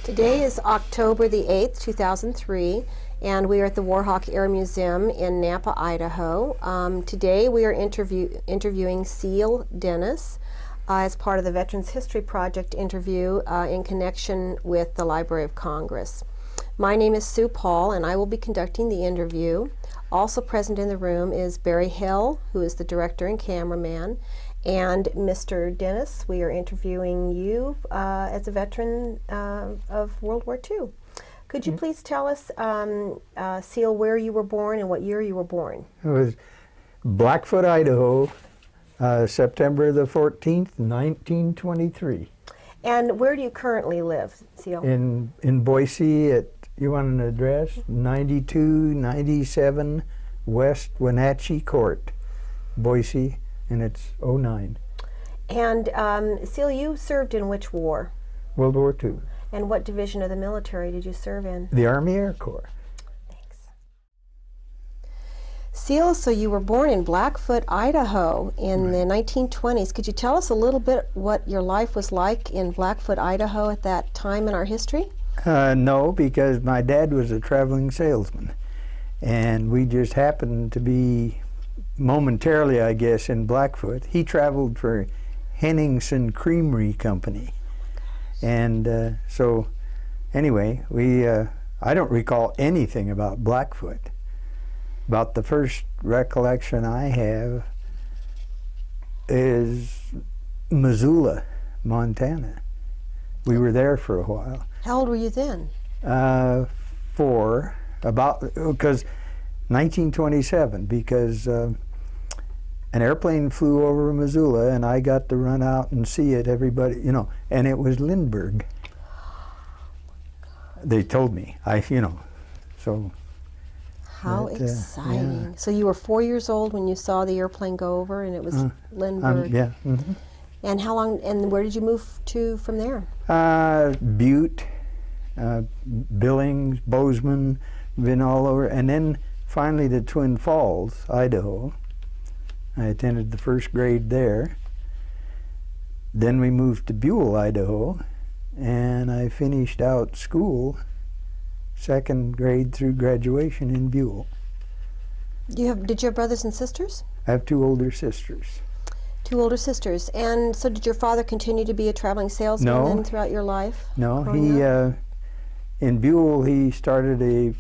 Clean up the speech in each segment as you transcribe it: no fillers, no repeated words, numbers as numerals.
Today is October the 8th, 2003, and we are at the Warhawk Air Museum in Nampa, Idaho. Today we are interviewing Ceil Dennis as part of the Veterans History Project interview in connection with the Library of Congress. My name is Sue Paul, and I will be conducting the interview. Also present in the room is Barry Hill, who is the director and cameraman. And Mr. Dennis, we are interviewing you as a veteran of World War II. Could you please tell us, Ceil, where you were born and what year you were born? It was Blackfoot, Idaho, September the 14th, 1923. And where do you currently live, Ceil? In Boise at, you want an address? 9297 West Wenatchee Court, Boise. And it's 09. And Ceil, you served in which war? World War II. And what division of the military did you serve in? The Army Air Corps. Thanks. Ceil, so you were born in Blackfoot, Idaho in the 1920s. Could you tell us a little bit what your life was like in Blackfoot, Idaho at that time in our history? No, because my dad was a traveling salesman. And we just happened to be momentarily, I guess, in Blackfoot. He traveled for Henningsen Creamery Company. And so, anyway, I don't recall anything about Blackfoot. About the first recollection I have is Missoula, Montana. We were there for a while. How old were you then? 4, because 1927, because an airplane flew over Missoula and I got to run out and see it, everybody, you know, and it was Lindbergh. They told me, so. How exciting. Yeah. So you were 4 years old when you saw the airplane go over and it was Lindbergh. Yeah. Mm-hmm. And how long, and where did you move to from there? Butte, Billings, Bozeman, been all over, and then finally to Twin Falls, Idaho. I attended the first grade there. Then we moved to Buell, Idaho, and I finished out school, second grade through graduation in Buell. Did you have brothers and sisters? I have 2 older sisters. 2 older sisters. And so did your father continue to be a traveling salesman then throughout your life? No, in Buell he started a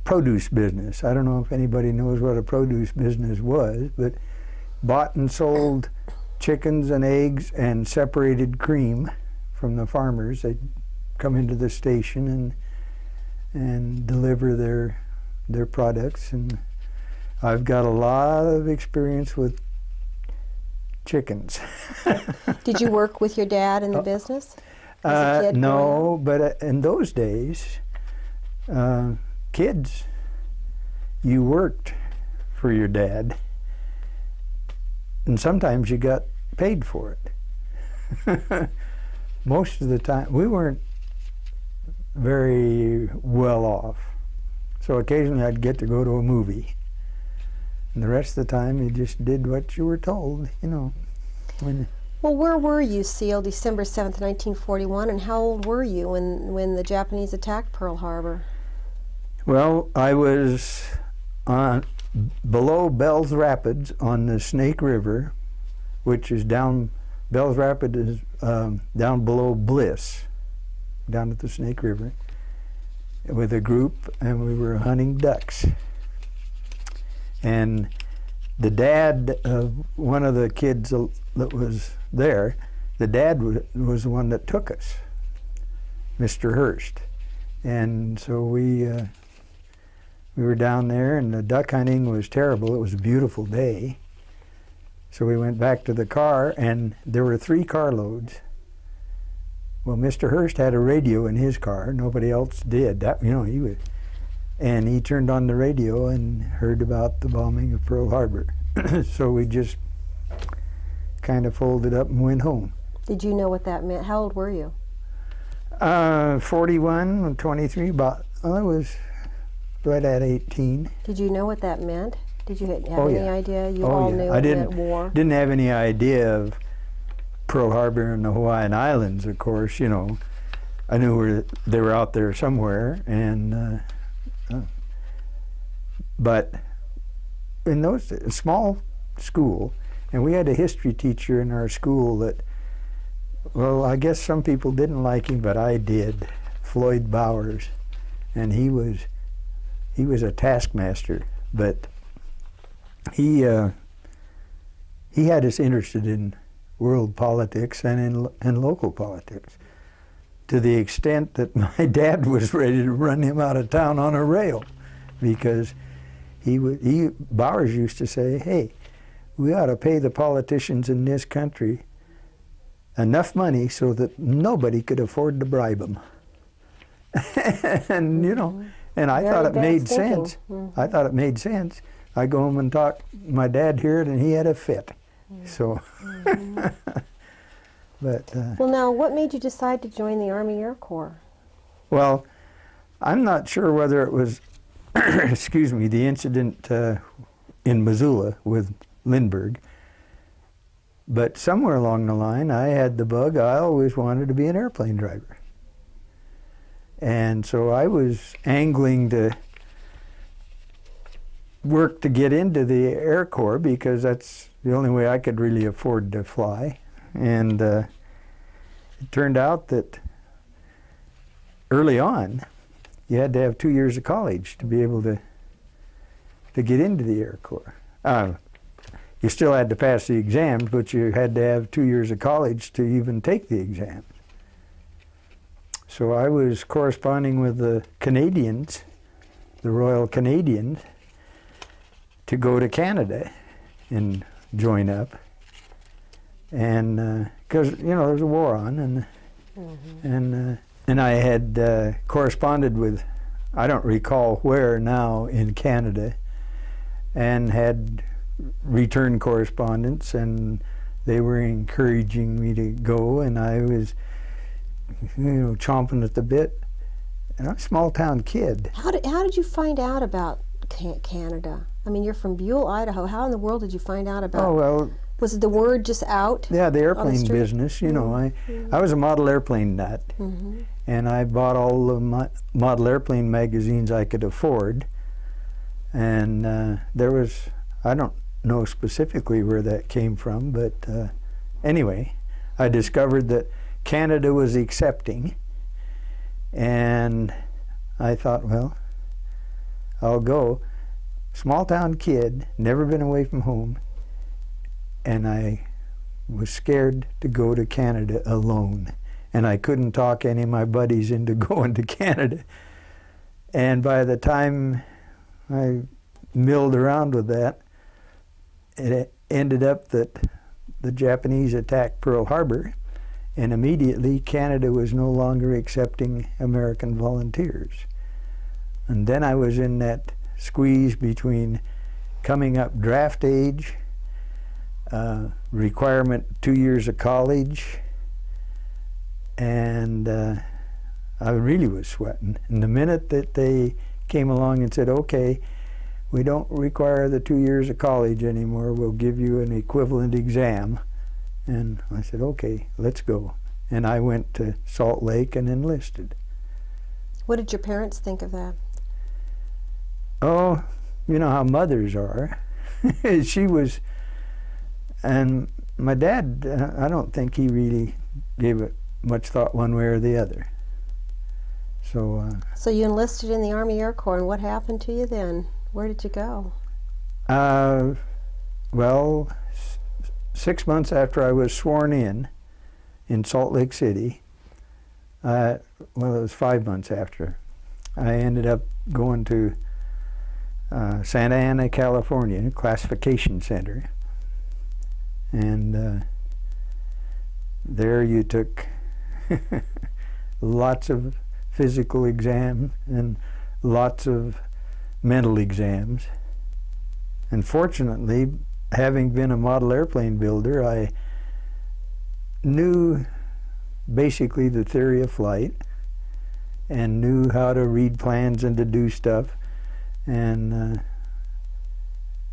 produce business. I don't know if anybody knows what a produce business was, but bought and sold chickens and eggs and separated cream from the farmers. They'd come into the station and deliver their products. And I've got a lot of experience with chickens. Did you work with your dad in the business as a kid? No, but in those days, kids, you worked for your dad, and sometimes you got paid for it. Most of the time, we weren't very well off, so occasionally I'd get to go to a movie, and the rest of the time you just did what you were told, you know. Well, where were you, Ceil, December 7th, 1941, and how old were you when the Japanese attacked Pearl Harbor? Well, I was below Bells Rapids on the Snake River, which is down, Bells Rapids is down below Bliss, down at the Snake River, with a group, and we were hunting ducks. And the dad of one of the kids that was there, the dad was the one that took us, Mr. Hurst. And so we were down there, and the duck hunting was terrible. It was a beautiful day. So we went back to the car, and there were 3 carloads. Well, Mr. Hurst had a radio in his car. Nobody else did. That, you know, and he turned on the radio and heard about the bombing of Pearl Harbor. So we just kind of folded up and went home. Did you know what that meant? How old were you? 41, 23, about, I was right at 18. Did you know what that meant? Did you have any idea? You all knew it meant war? Didn't have any idea of Pearl Harbor and the Hawaiian Islands, of course, you know. I knew they were out there somewhere, and but in those small school, and we had a history teacher in our school that, well, I guess some people didn't like him, but I did. Floyd Bowers, and he was a taskmaster, but he had us interested in world politics and in local politics, to the extent that my dad was ready to run him out of town on a rail, because Bowers used to say, "Hey, we ought to pay the politicians in this country enough money so that nobody could afford to bribe them." And you know, and I thought it made sense. I thought it made sense. I go home and talk. My dad heard it, and he had a fit. So, but well, now, what made you decide to join the Army Air Corps? Well, I'm not sure whether it was, excuse me, the incident in Missoula with Lindbergh, but somewhere along the line, I had the bug. I always wanted to be an airplane driver, and so I was angling to work to get into the Air Corps, because that's the only way I could really afford to fly. And it turned out that early on, you had to have 2 years of college to be able to get into the Air Corps. You still had to pass the exams, but you had to have 2 years of college to even take the exams. So I was corresponding with the Canadians, the Royal Canadians, to go to Canada and join up, and because you know there's a war on, and I had corresponded with, I don't recall where now in Canada, and had return correspondence, and they were encouraging me to go, and I was, you know, chomping at the bit. And I'm a small town kid. How did you find out about Canada? I mean, you're from Buell, Idaho. How in the world did you find out about? Oh well. Was it the word just out? Yeah, the airplane business. You know, I was a model airplane nut, and I bought all the model airplane magazines I could afford. And there was, I don't know specifically where that came from, but anyway, I discovered that Canada was accepting, and I thought, well, I'll go. Small town kid, never been away from home, and I was scared to go to Canada alone, and I couldn't talk any of my buddies into going to Canada. And by the time I milled around with that, it ended up that the Japanese attacked Pearl Harbor, and immediately Canada was no longer accepting American volunteers. And then I was in that squeeze between coming up draft age, requirement 2 years of college, and I really was sweating. And the minute that they came along and said, okay, we don't require the 2 years of college anymore, we'll give you an equivalent exam, and I said, okay, let's go. And I went to Salt Lake and enlisted. What did your parents think of that? Oh, you know how mothers are. She was, and my dad, I don't think he really gave it much thought one way or the other. So. So you enlisted in the Army Air Corps, and what happened to you then? Where did you go? Well, 6 months after I was sworn in Salt Lake City, well, it was 5 months after, I ended up going to Santa Ana, California, classification center, and there you took lots of physical exams and lots of mental exams. And fortunately, having been a model airplane builder, I knew basically the theory of flight and knew how to read plans and to do stuff. And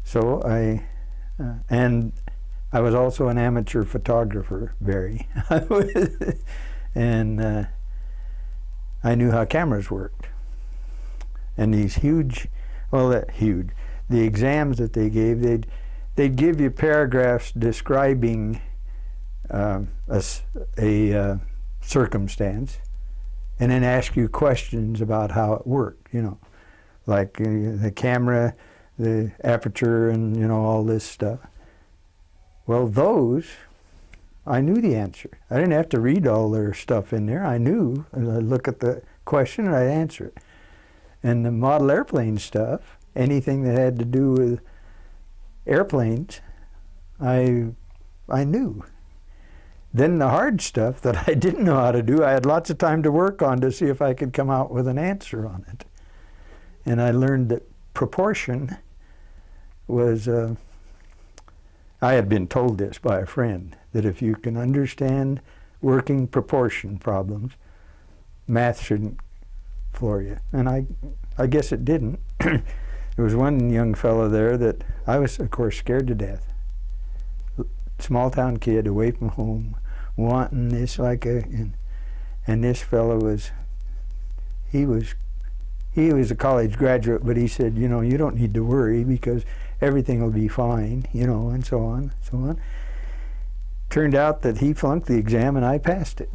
so and I was also an amateur photographer, very. And I knew how cameras worked. And these huge, the exams that they gave, they'd give you paragraphs describing a circumstance, and then ask you questions about how it worked, you know, like the camera, the aperture, and, you know, all this stuff. Well, those, I knew the answer. I didn't have to read all their stuff in there. I knew, and I'd look at the question and I'd answer it. And the model airplane stuff, anything that had to do with airplanes, I knew. Then the hard stuff that I didn't know how to do, I had lots of time to work on to see if I could come out with an answer on it. And I learned that proportion was, I had been told this by a friend, that if you can understand working proportion problems, math shouldn't floor you. And I guess it didn't. There was one young fellow there that I was, of course, scared to death. Small town kid, away from home, wanting this like a, and this fellow was, he was a college graduate, but he said, you know, you don't need to worry because everything will be fine, you know, and so on, so on. Turned out that he flunked the exam and I passed it.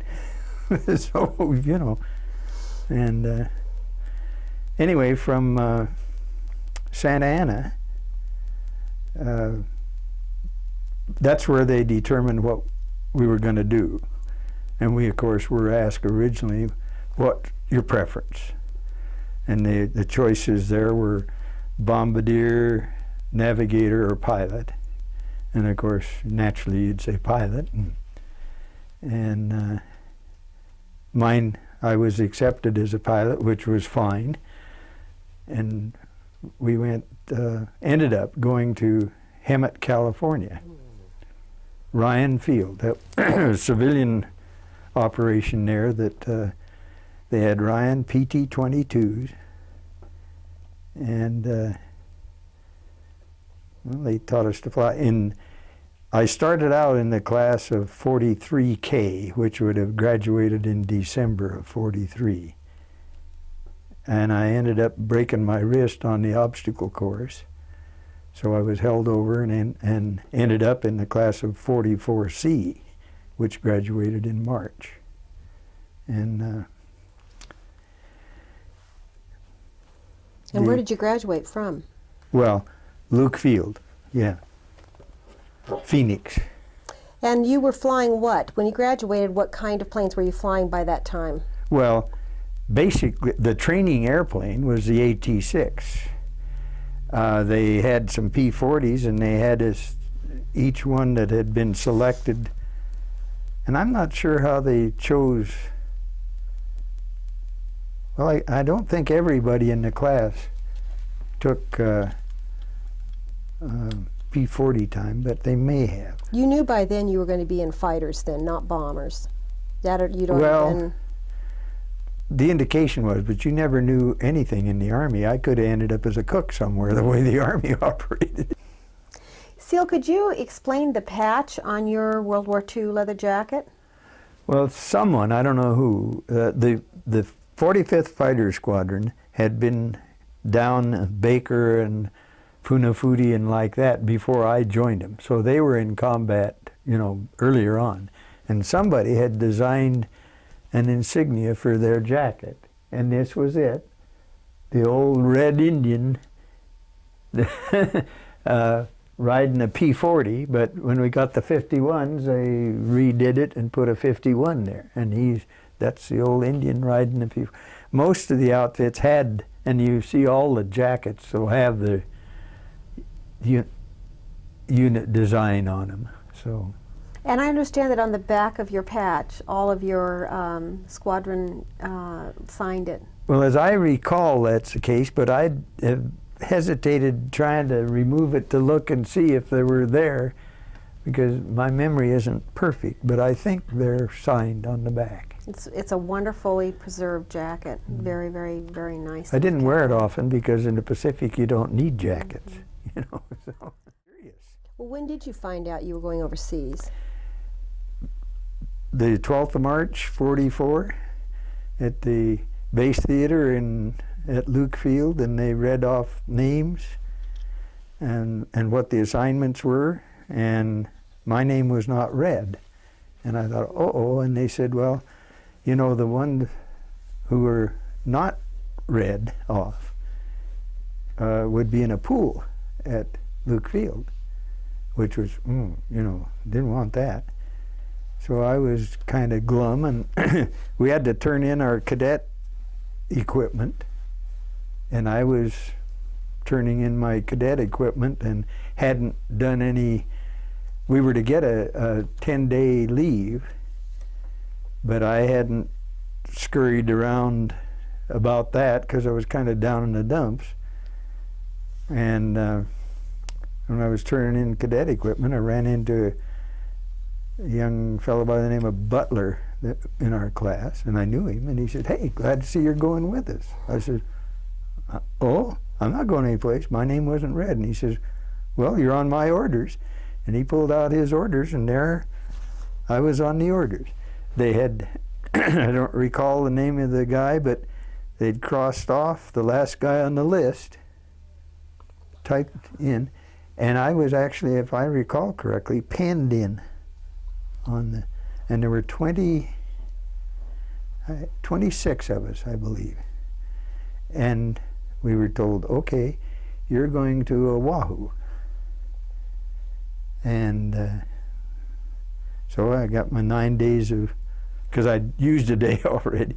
So, you know, and anyway, from Santa Ana, that's where they determined what we were going to do. And we, of course, were asked originally, what your preference? And the choices there were bombardier, navigator, or pilot. And of course, naturally, you'd say pilot. And mine, I was accepted as a pilot, which was fine. And we ended up going to Hemet, California. Ryan Field, that was a civilian operation there that they had Ryan PT-22s, and well, they taught us to fly. I started out in the class of 43K, which would have graduated in December of 43. And I ended up breaking my wrist on the obstacle course. So I was held over and ended up in the class of 44C, which graduated in March. And where did you graduate from? Well, Luke Field, yeah. Phoenix. And you were flying what? When you graduated, what kind of planes were you flying by that time? Well, basically, the training airplane was the AT-6. They had some P-40s, and they had each one that had been selected. And I'm not sure how they chose. Well, I don't think everybody in the class took P-40 time, but they may have. You knew by then you were going to be in fighters then, not bombers. You don't well, the indication was, but you never knew anything in the Army. I could have ended up as a cook somewhere the way the Army operated. Ceil, could you explain the patch on your World War II leather jacket? Well, someone, I don't know who, the 45th Fighter Squadron had been down Baker and Funafuti and like that before I joined them. So they were in combat, you know, earlier on. And somebody had designed an insignia for their jacket, and this was it. The old Red Indian riding a P-40, but when we got the 51s, they redid it and put a 51 there, and that's the old Indian riding a P-40. Most of the outfits had, and you see all the jackets will have the unit design on them. So. And I understand that on the back of your patch, all of your squadron signed it. Well, as I recall, that's the case, but I hesitated trying to remove it to look and see if they were there, because my memory isn't perfect, but I think they're signed on the back. It's a wonderfully preserved jacket. Very, very, very nice. I didn't wear it often because in the Pacific you don't need jackets, you know. So. Well, when did you find out you were going overseas? The 12th of March, 44, at the base theater at Luke Field, and they read off names and what the assignments were, and my name was not read. And I thought, uh-oh, and they said, well, you know, the ones who were not read off would be in a pool at Luke Field, which was, you know, didn't want that. So I was kind of glum, and we had to turn in our cadet equipment, and I was turning in my cadet equipment and hadn't done any. We were to get a 10-day leave, but I hadn't scurried around about that because I was kind of down in the dumps. And when I was turning in cadet equipment, I ran into a young fellow by the name of Butler in our class, and I knew him, and he said, "Hey, glad to see you're going with us." I said, "Oh, I'm not going anyplace. My name wasn't read." And he says, "Well, you're on my orders." And he pulled out his orders, and there I was on the orders. They had, I don't recall the name of the guy, but they'd crossed off the last guy on the list, typed in, and I was actually, if I recall correctly, penned in on the, and there were 26 of us, I believe. And we were told, okay, you're going to Oahu. And so I got my 9 days of, because I'd used a day already,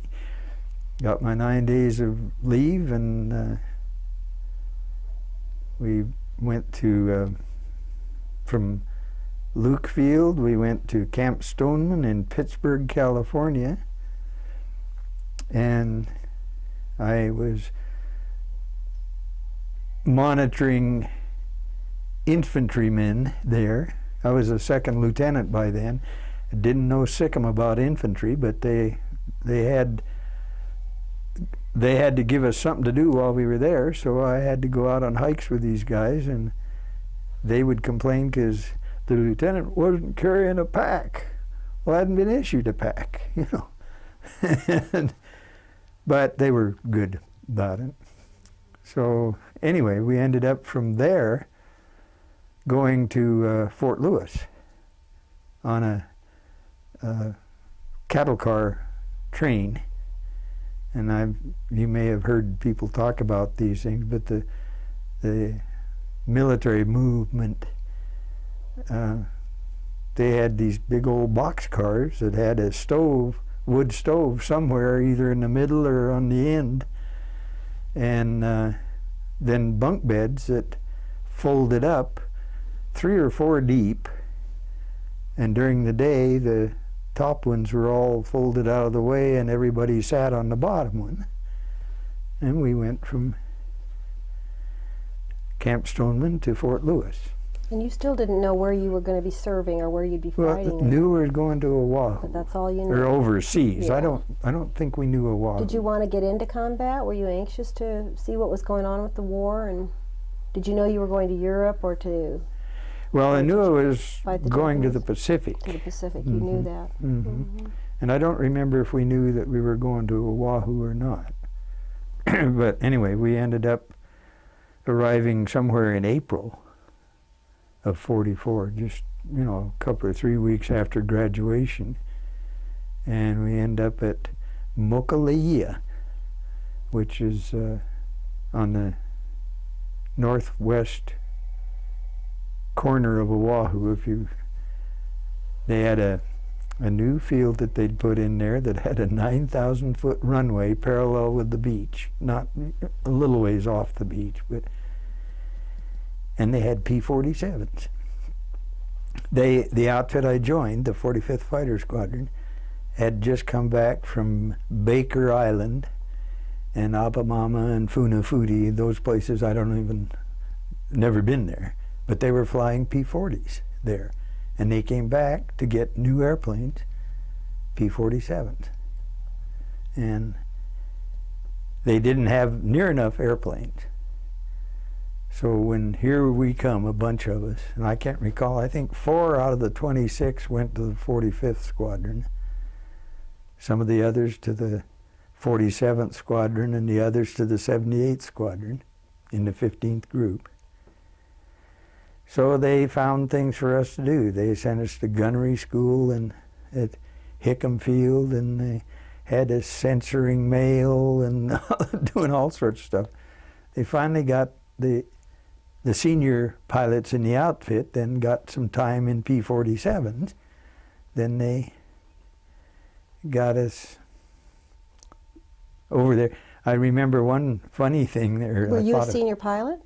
got my 9 days of leave, and we went to, from Luke Field, we went to Camp Stoneman in Pittsburgh, California, and I was monitoring infantrymen there. I was a second lieutenant by then. I didn't know sickum about infantry, but they had to give us something to do while we were there, so I had to go out on hikes with these guys, and they would complain because the lieutenant wasn't carrying a pack. Well, I hadn't been issued a pack, you know. But they were good about it. So anyway, we ended up from there going to Fort Lewis on a cattle car train. And you may have heard people talk about these things, but the military movement, they had these big old box cars that had a stove, wood stove somewhere, either in the middle or on the end, and then bunk beds that folded up 3 or 4 deep, and during the day the top ones were all folded out of the way and everybody sat on the bottom one. And we went from Camp Stoneman to Fort Lewis. And you still didn't know where you were going to be serving or where you'd be fighting? Well, knew we were going to Oahu. But that's all you knew? Or overseas. Yeah. I don't think we knew Oahu. Did you want to get into combat? Were you anxious to see what was going on with the war? And did you know you were going to Europe or to... Well, I knew I was going to the Pacific. To the Pacific, you knew that. And I don't remember if we knew that we were going to Oahu or not. But anyway, we ended up arriving somewhere in April of '44, just, you know, a couple or 3 weeks after graduation. And we end up at Mokuleia, which is on the northwest corner of Oahu. They had a new field that they'd put in there that had a 9,000-foot runway parallel with the beach, not a little ways off the beach, but, and they had P-47s. The outfit I joined, the 45th Fighter Squadron, had just come back from Baker Island and Apamama and Funafuti, those places never been there. But they were flying P-40s there. And they came back to get new airplanes, P-47s. And they didn't have near enough airplanes. So when here we come, a bunch of us, and I can't recall, I think 4 out of the 26 went to the 45th Squadron. Some of the others to the 47th Squadron and the others to the 78th Squadron in the 15th Group. So they found things for us to do. They sent us to gunnery school at Hickam Field, and they had us censoring mail and doing all sorts of stuff. They finally got the senior pilots in the outfit, then got some time in P-47s. Then they got us over there. I remember one funny thing there. Were you a senior pilot?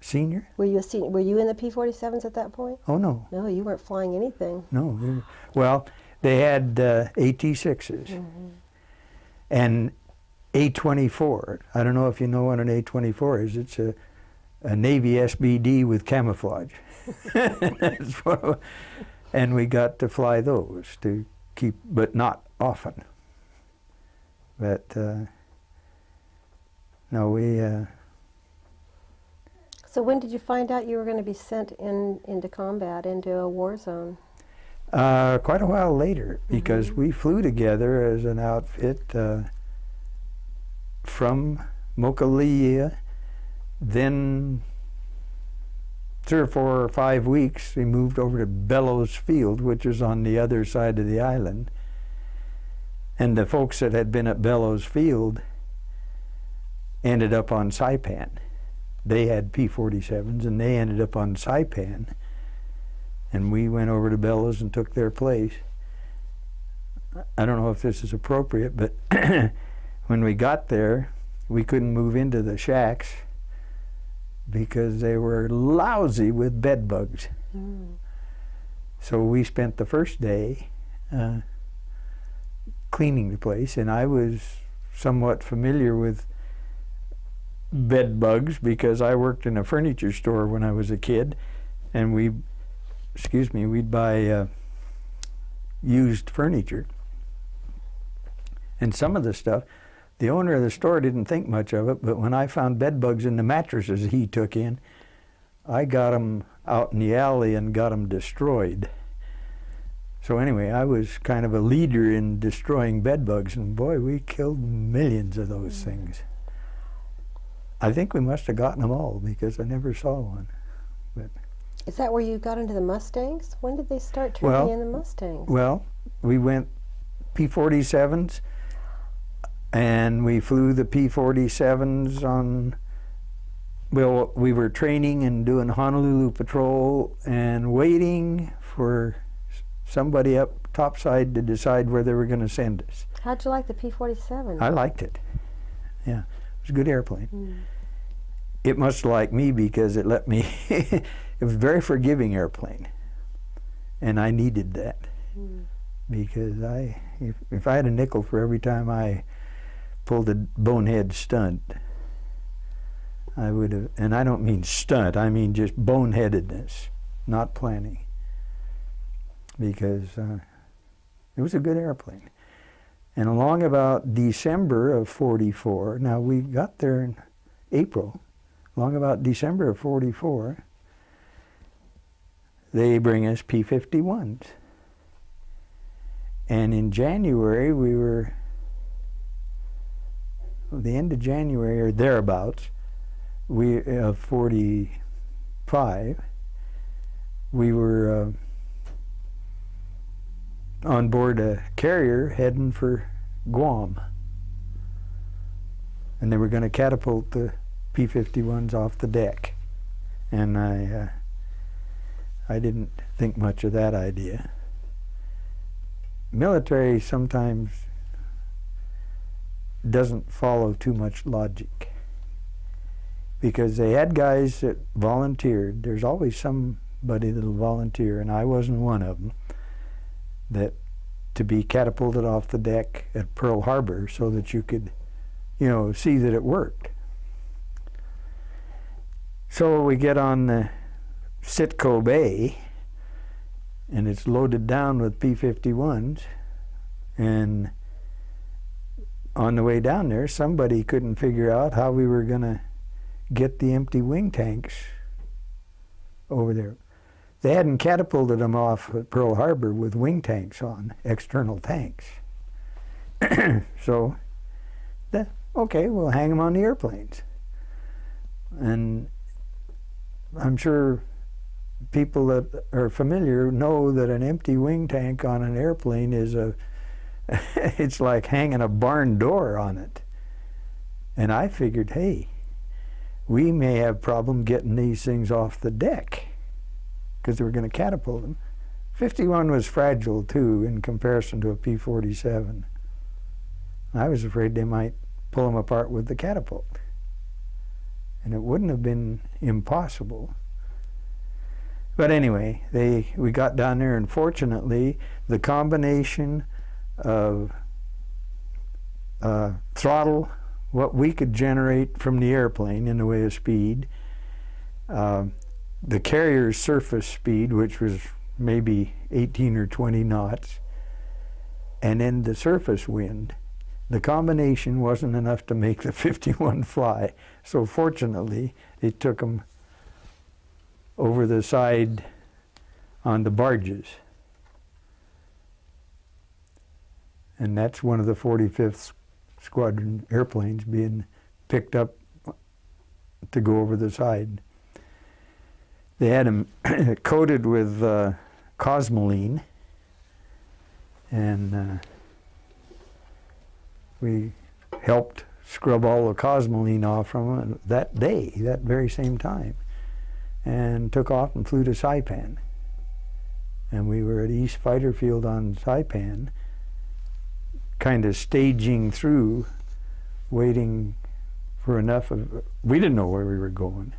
Senior? Were you were you in the P-47s at that point? Oh, no. No, you weren't flying anything. No. Well, they had AT-6s and A-24. I don't know if you know what an A-24 is. It's a Navy SBD with camouflage. And we got to fly those to keep, but not often. But no, we. So when did you find out you were going to be sent into combat, into a war zone? Quite a while later, because we flew together as an outfit from Mokalia. Then 3 or 4 or 5 weeks, we moved over to Bellows Field, which is on the other side of the island. And the folks that had been at Bellows Field ended up on Saipan. They had P-47s, and they ended up on Saipan. And we went over to Bellows and took their place. I don't know if this is appropriate, but when we got there, we couldn't move into the shacks because they were lousy with bed bugs. So we spent the first day cleaning the place, and I was somewhat familiar with bed bugs because I worked in a furniture store when I was a kid, and we'd buy used furniture. And some of the stuff, the owner of the store didn't think much of it, but when I found bed bugs in the mattresses he took in, I got them out in the alley and got them destroyed. So anyway, I was kind of a leader in destroying bed bugs, and boy, we killed millions of those things. I think we must have gotten them all because I never saw one. But is that where you got into the Mustangs? When did they start turning in the Mustangs? Well, we went P-47s, and we flew the P-47s on, well, we were training and doing Honolulu patrol and waiting for somebody up topside to decide where they were going to send us. How'd you like the P-47? I liked it. Yeah, it was a good airplane. It must like me because it let me, it was a very forgiving airplane, and I needed that because if I had a nickel for every time I pulled a bonehead stunt, I would have, and I don't mean stunt, I mean just boneheadedness, not planning, because it was a good airplane. And along about December of '44, now we got there in April, along about December of '44, they bring us P-51s. And in January, we were, the end of January or thereabouts, of '45, we were on board a carrier heading for Guam. And they were going to catapult the P-51s off the deck. And I didn't think much of that idea. Military sometimes doesn't follow too much logic, because they had guys that volunteered. There's always somebody that'll volunteer, and I wasn't one of them, that to be catapulted off the deck at Pearl Harbor so that you could, you know, see that it worked. So we get on the Sitco Bay, and it's loaded down with P-51s, and on the way down there, somebody couldn't figure out how we were going to get the empty wing tanks over there. They hadn't catapulted them off at Pearl Harbor with wing tanks on, external tanks. So Okay, we'll hang them on the airplanes. And I'm sure people that are familiar know that an empty wing tank on an airplane is it's like hanging a barn door on it. And I figured, hey, we may have problem getting these things off the deck because they were going to catapult them. 51 was fragile too in comparison to a P-47. I was afraid they might pull them apart with the catapult. And it wouldn't have been impossible. But anyway, we got down there, and fortunately, the combination of throttle, what we could generate from the airplane in the way of speed, the carrier's surface speed, which was maybe 18 or 20 knots, and then the surface wind, the combination wasn't enough to make the 51 fly. So fortunately, it took them over the side on the barges. And that's one of the 45th Squadron airplanes being picked up to go over the side. They had them coated with cosmoline, and we helped scrub all the cosmoline off from them that day, that very same time, and took off and flew to Saipan. And we were at East Fighter Field on Saipan, kind of staging through, waiting for enough of, we didn't know where we were going,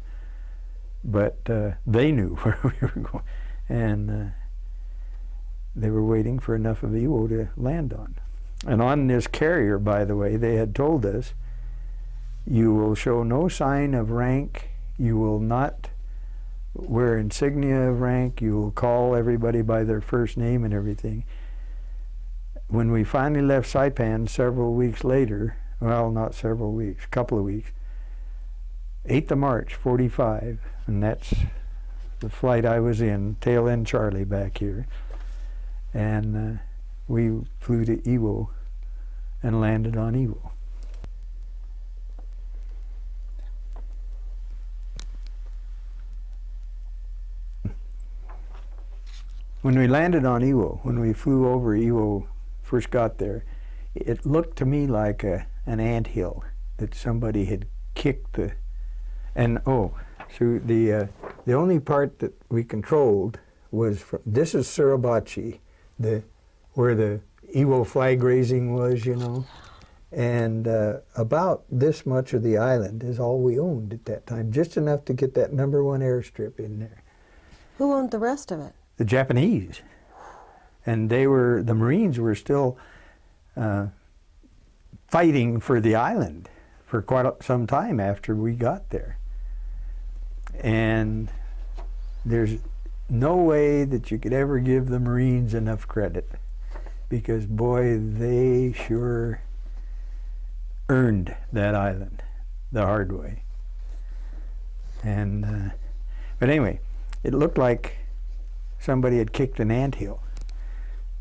but they knew where we were going, and they were waiting for enough of Iwo to land on. And on this carrier, by the way, they had told us, you will show no sign of rank, you will not wear insignia of rank, you will call everybody by their first name and everything. When we finally left Saipan several weeks later, well, not several weeks, a couple of weeks, 8th of March, 45, and that's the flight I was in, tail end Charlie back here, and we flew to Iwo and landed on Iwo. When we landed on Iwo, when we flew over Iwo, first got there, it looked to me like an anthill that somebody had kicked the, and oh, so the only part that we controlled was from, this is Suribachi, where the Iwo flag raising was, you know, and about this much of the island is all we owned at that time, just enough to get that #1 airstrip in there. Who owned the rest of it? The Japanese. And they were, the Marines were still fighting for the island for quite some time after we got there. And there's no way that you could ever give the Marines enough credit, because boy, they sure earned that island the hard way. And but anyway, it looked like somebody had kicked an anthill.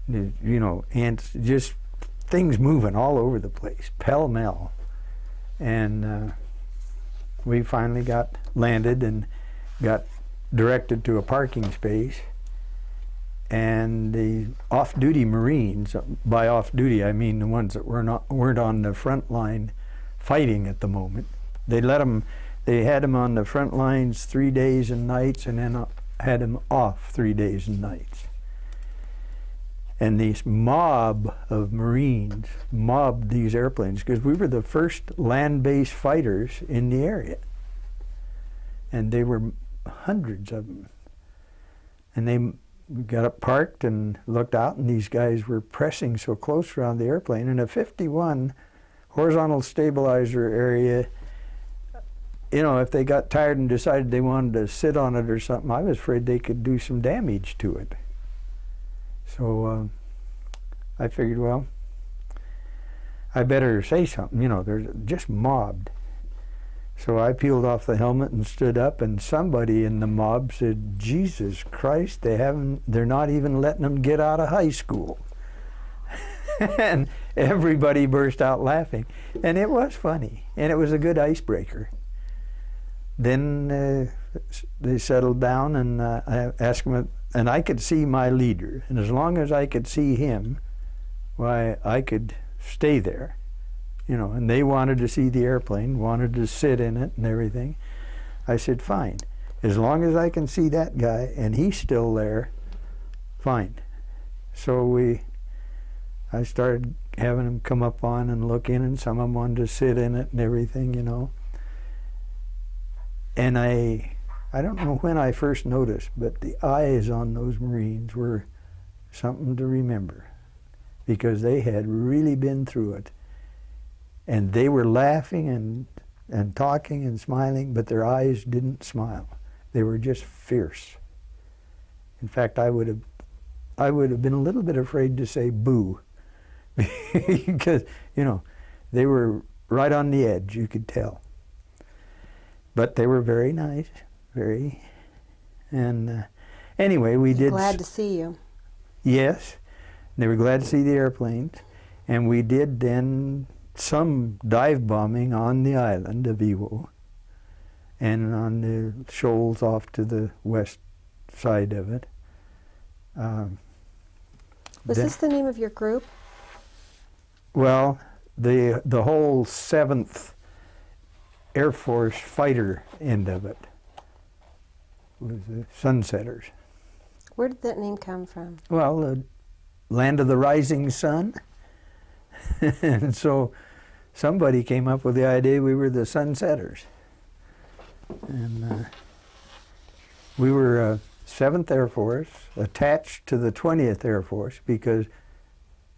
You know, ants, just things moving all over the place, pell-mell. And we finally got landed and got directed to a parking space. And the off-duty Marines, by off-duty I mean the ones that weren't on the front line fighting at the moment, they had them on the front lines 3 days and nights, and then had them off 3 days and nights. And this mob of Marines mobbed these airplanes because we were the first land-based fighters in the area. And they were hundreds of them. And they got up parked and looked out, and these guys were pressing so close around the airplane. In a 51 horizontal stabilizer area, you know, if they got tired and decided they wanted to sit on it or something, I was afraid they could do some damage to it. So I figured, well, I better say something, you know, they're just mobbed. So I peeled off the helmet and stood up, and somebody in the mob said, Jesus Christ, they're not even letting them get out of high school. And everybody burst out laughing. And it was funny, and it was a good icebreaker. Then they settled down, and I asked them, and I could see my leader, and as long as I could see him, why, I could stay there, you know, and they wanted to see the airplane, wanted to sit in it and everything. I said, fine, as long as I can see that guy and he's still there, fine. So I started having them come up on and look in, and some of them wanted to sit in it and everything, you know. And I don't know when I first noticed, but the eyes on those Marines were something to remember, because they had really been through it. And they were laughing and talking and smiling, but their eyes didn't smile. They were just fierce. In fact, I would have been a little bit afraid to say boo, because, you know, they were right on the edge, you could tell. But they were very nice, very, and anyway, we did. Glad to see you. Yes, they were glad to see the airplanes, and we did then some dive bombing on the island of Iwo, and on the shoals off to the west side of it. Was this the name of your group? Well, the whole 7th Air Force fighter end of it was the Sunsetters. Where did that name come from? Well, the land of the rising sun. And so somebody came up with the idea we were the Sunsetters. And we were 7th Air Force attached to the 20th Air Force, because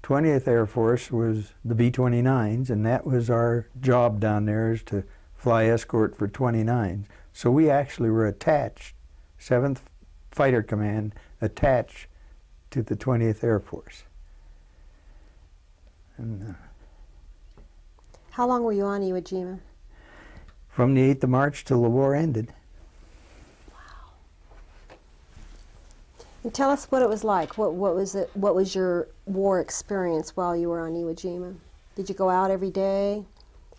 20th Air Force was the B-29s, and that was our job down there, is to fly escort for 29s. So we actually were attached, 7th Fighter Command, attached to the 20th Air Force. And, how long were you on Iwo Jima? from the 8th of March till the war ended. Wow. And tell us what it was like. What was it? What was your war experience while you were on Iwo Jima? Did you go out every day?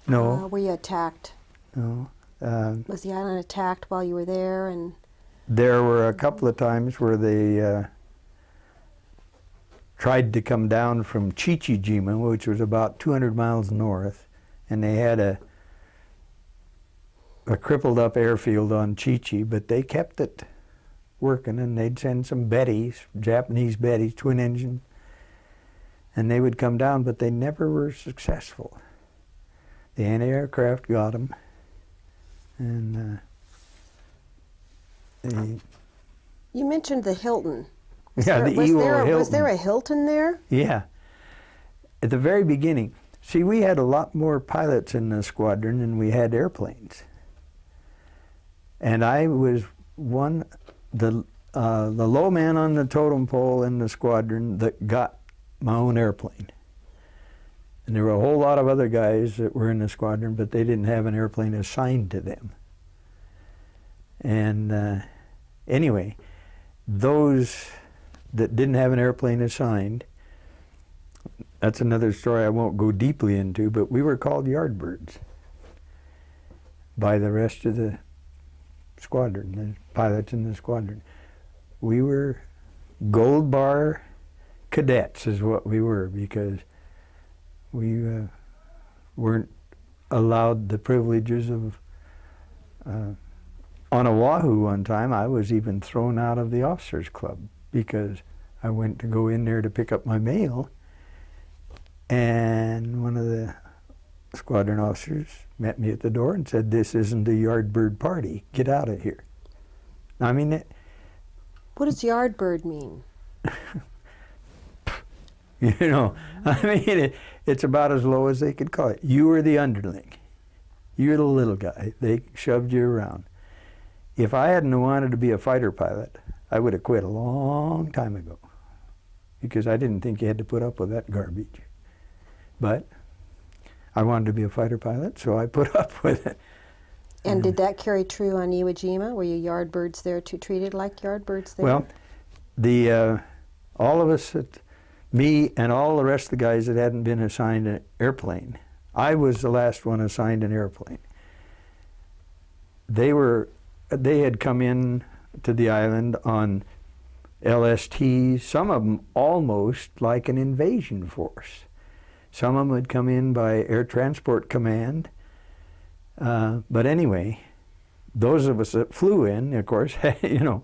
No. Were you attacked? No. Was the island attacked while you were there? And there were a couple of times where they tried to come down from Chichijima, which was about 200 miles north, and they had a crippled up airfield on Chichi, but they kept it working, and they'd send some Bettys, Japanese Bettys, twin engine, and they would come down, but they never were successful. The anti-aircraft got them, and you mentioned the Hilton. Yeah, the Iwo Hilton. Was there a Hilton there? Yeah. At the very beginning, see, we had a lot more pilots in the squadron than we had airplanes. And I was the low man on the totem pole in the squadron that got my own airplane. And there were a whole lot of other guys that were in the squadron, but they didn't have an airplane assigned to them. And anyway, those that didn't have an airplane assigned, that's another story I won't go deeply into, but we were called yardbirds by the rest of the squadron, the pilots in the squadron. We were gold bar cadets is what we were, because we weren't allowed the privileges of on Oahu one time. I was even thrown out of the officers club because I went to go in there to pick up my mail, and one of the squadron officers met me at the door and said, "This isn't a yardbird party. Get out of here." I mean, what does yardbird mean? You know, I mean, it's about as low as they could call it. You were the underling. You're the little guy. They shoved you around. If I hadn't wanted to be a fighter pilot, I would have quit a long time ago, because I didn't think you had to put up with that garbage. But I wanted to be a fighter pilot, so I put up with it. And did that carry true on Iwo Jima? Were you yardbirds there too, treated like yardbirds there? Well, the all of us at Me and all the rest of the guys that hadn't been assigned an airplane. I was the last one assigned an airplane. They had come in to the island on LSTs, some of them almost like an invasion force. Some of them had come in by Air Transport Command. But anyway, those of us that flew in, of course, you know,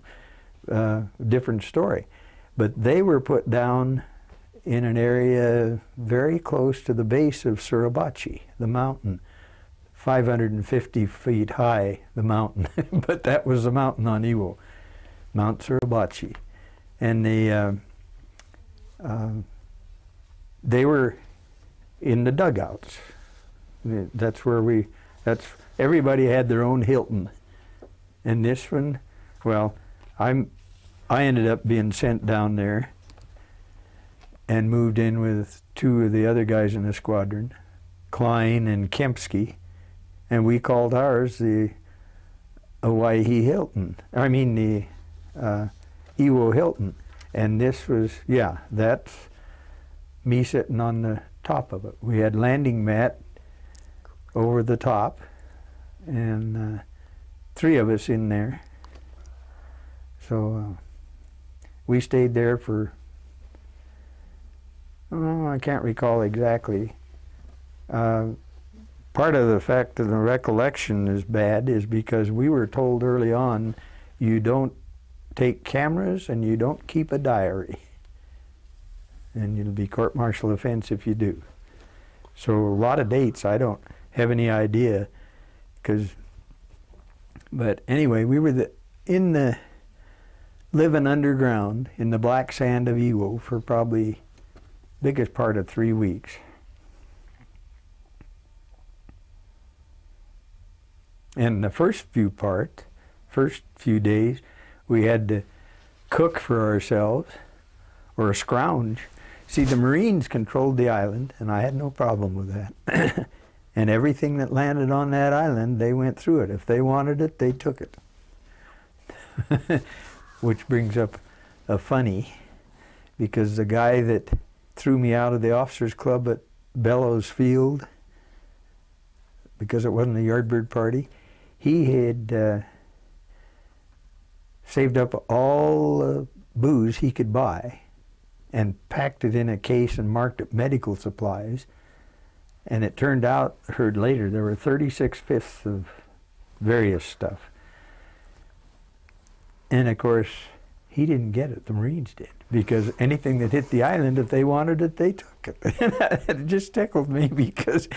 different story. But they were put down in an area very close to the base of Suribachi, the mountain, 550 feet high, the mountain. But that was the mountain on Iwo, Mount Suribachi. And they were in the dugouts. That's where everybody had their own Hilton. And this one, well, I ended up being sent down there and moved in with two of the other guys in the squadron, Klein and Kempsky, and we called ours the Hawaii Hilton. I mean the Iwo Hilton. And this was, yeah, that's me sitting on the top of it. We had landing mat over the top, and 3 of us in there. So we stayed there for, oh, I can't recall exactly. Part of the fact that the recollection is bad is because we were told early on, you don't take cameras and you don't keep a diary. And it'll be court-martial offense if you do. So a lot of dates, I don't have any idea, but anyway, we were living underground in the black sand of Iwo for probably biggest part of 3 weeks. And the first few days, we had to cook for ourselves, or scrounge. See, the Marines controlled the island, and I had no problem with that. And everything that landed on that island, they went through it. If they wanted it, they took it. Which brings up a funny, because the guy that threw me out of the officers' club at Bellows Field, because it wasn't a Yardbird party, he had saved up all the booze he could buy and packed it in a case and marked it medical supplies. And it turned out, heard later, there were 36 fifths of various stuff. And of course, he didn't get it, the Marines did, because anything that hit the island, if they wanted it, they took it. It just tickled me because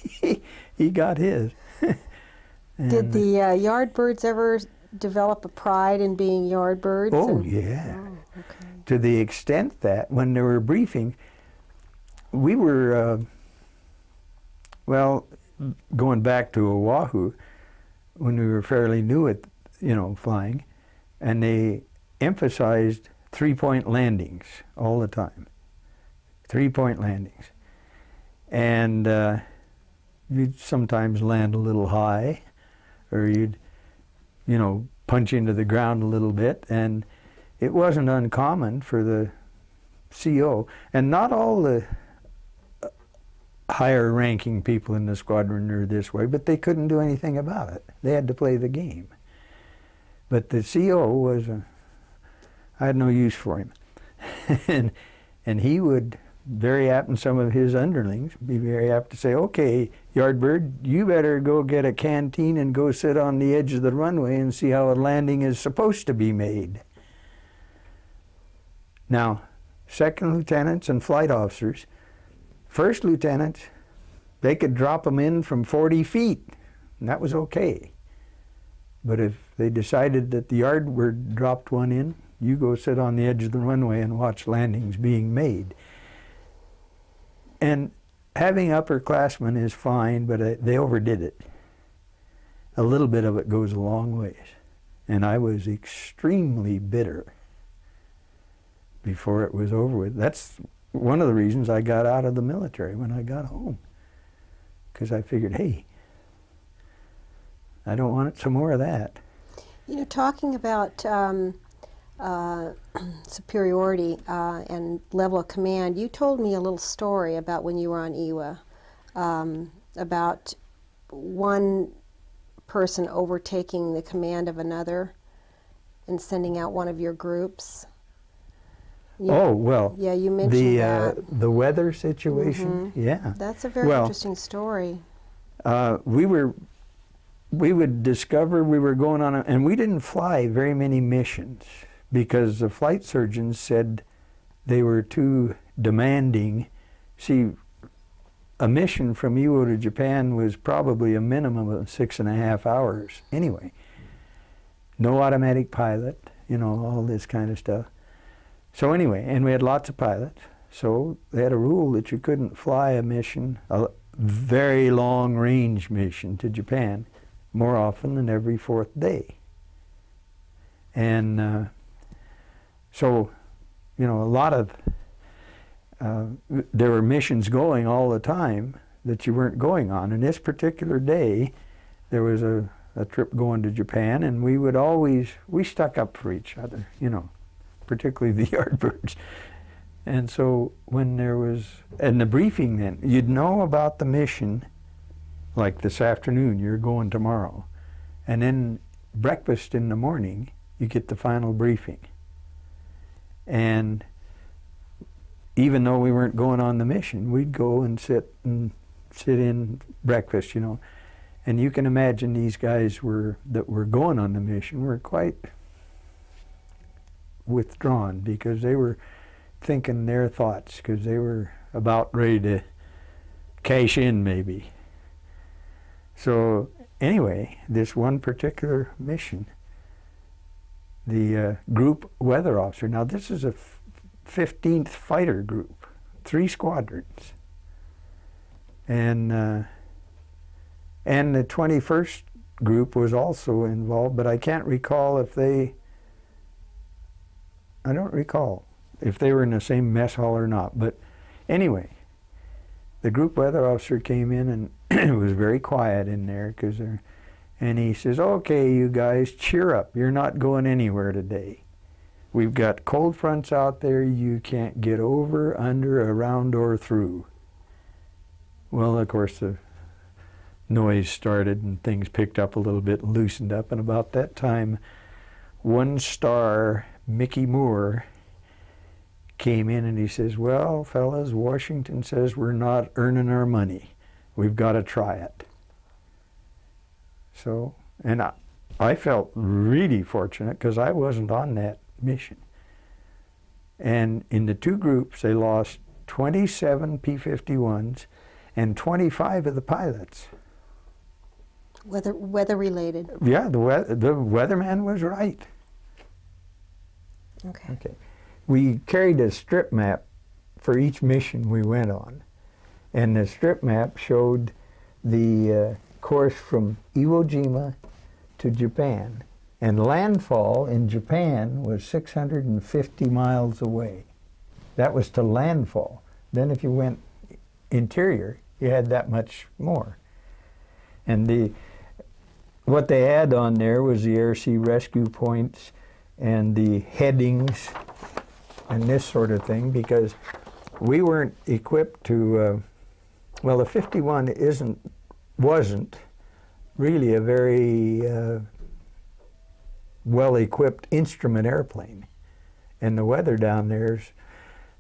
he got his. Did the Yardbirds ever develop a pride in being Yardbirds? Oh, yeah. Oh, okay. To the extent that when they were briefing, we were, well, going back to Oahu, when we were fairly new at, you know, flying, and they emphasized 3-point landings all the time. 3-point landings. And you'd sometimes land a little high, or you'd, you know, punch into the ground a little bit, and it wasn't uncommon for the CO, and not all the higher ranking people in the squadron are this way, but they couldn't do anything about it. They had to play the game. But the CO was, I had no use for him. and he would, very apt, and some of his underlings, be very apt to say, okay, Yardbird, you better go get a canteen and go sit on the edge of the runway and see how a landing is supposed to be made. Now, second lieutenants and flight officers, first lieutenants, they could drop them in from 40 feet, and that was okay. But if they decided that the Yardbird dropped one in, you go sit on the edge of the runway and watch landings being made. And having upperclassmen is fine, but they overdid it. A little bit of it goes a long ways. And I was extremely bitter before it was over with. That's one of the reasons I got out of the military when I got home. Because I figured, hey, I don't want some more of that. You know, talking about superiority and level of command, you told me a little story about when you were on Iwa, about one person overtaking the command of another and sending out one of your groups. Oh, well, yeah, you mentioned that. The weather situation, yeah. That's a very interesting story. We would discover we were going on, and we didn't fly very many missions because the flight surgeons said they were too demanding. See, a mission from Iwo to Japan was probably a minimum of 6.5 hours anyway. No automatic pilot, you know, all this kind of stuff. So anyway, and we had lots of pilots, so they had a rule that you couldn't fly a mission, a very long range mission to Japan, more often than every 4th day. And so, you know, a lot of, there were missions going all the time that you weren't going on. And this particular day, there was a trip going to Japan, and we stuck up for each other, you know, particularly the Yardbirds. And so when there was, and the briefing then, you'd know about the mission, like this afternoon, you're going tomorrow. And then breakfast in the morning, you get the final briefing. And even though we weren't going on the mission, we'd go and sit in breakfast, you know. And you can imagine these guys that were going on the mission were quite withdrawn because they were thinking their thoughts, because they were about ready to cash in maybe. So anyway, this one particular mission, the group weather officer, now this is a 15th fighter group, 3 squadrons. And the 21st group was also involved, but I can't recall if I don't recall if they were in the same mess hall or not. But anyway, the group weather officer came in, and it was very quiet in there, and he says, "Okay, you guys, cheer up. You're not going anywhere today. We've got cold fronts out there you can't get over, under, around, or through." Well, of course, the noise started and things picked up a little bit and loosened up, and about that time, 1-star Mickey Moore came in and he says, "Well, fellas, Washington says we're not earning our money. We've got to try it." So, and I felt really fortunate because I wasn't on that mission. And in the 2 groups, they lost 27 P-51s and 25 of the pilots. Weather related. Yeah, the weatherman was right. Okay. We carried a strip map for each mission we went on. And the strip map showed the course from Iwo Jima to Japan. And landfall in Japan was 650 miles away. That was to landfall. Then if you went interior, you had that much more. And what they had on there was the air-sea rescue points and the headings and this sort of thing, because we weren't equipped to, well, the 51 wasn't really a very well-equipped instrument airplane. And the weather down there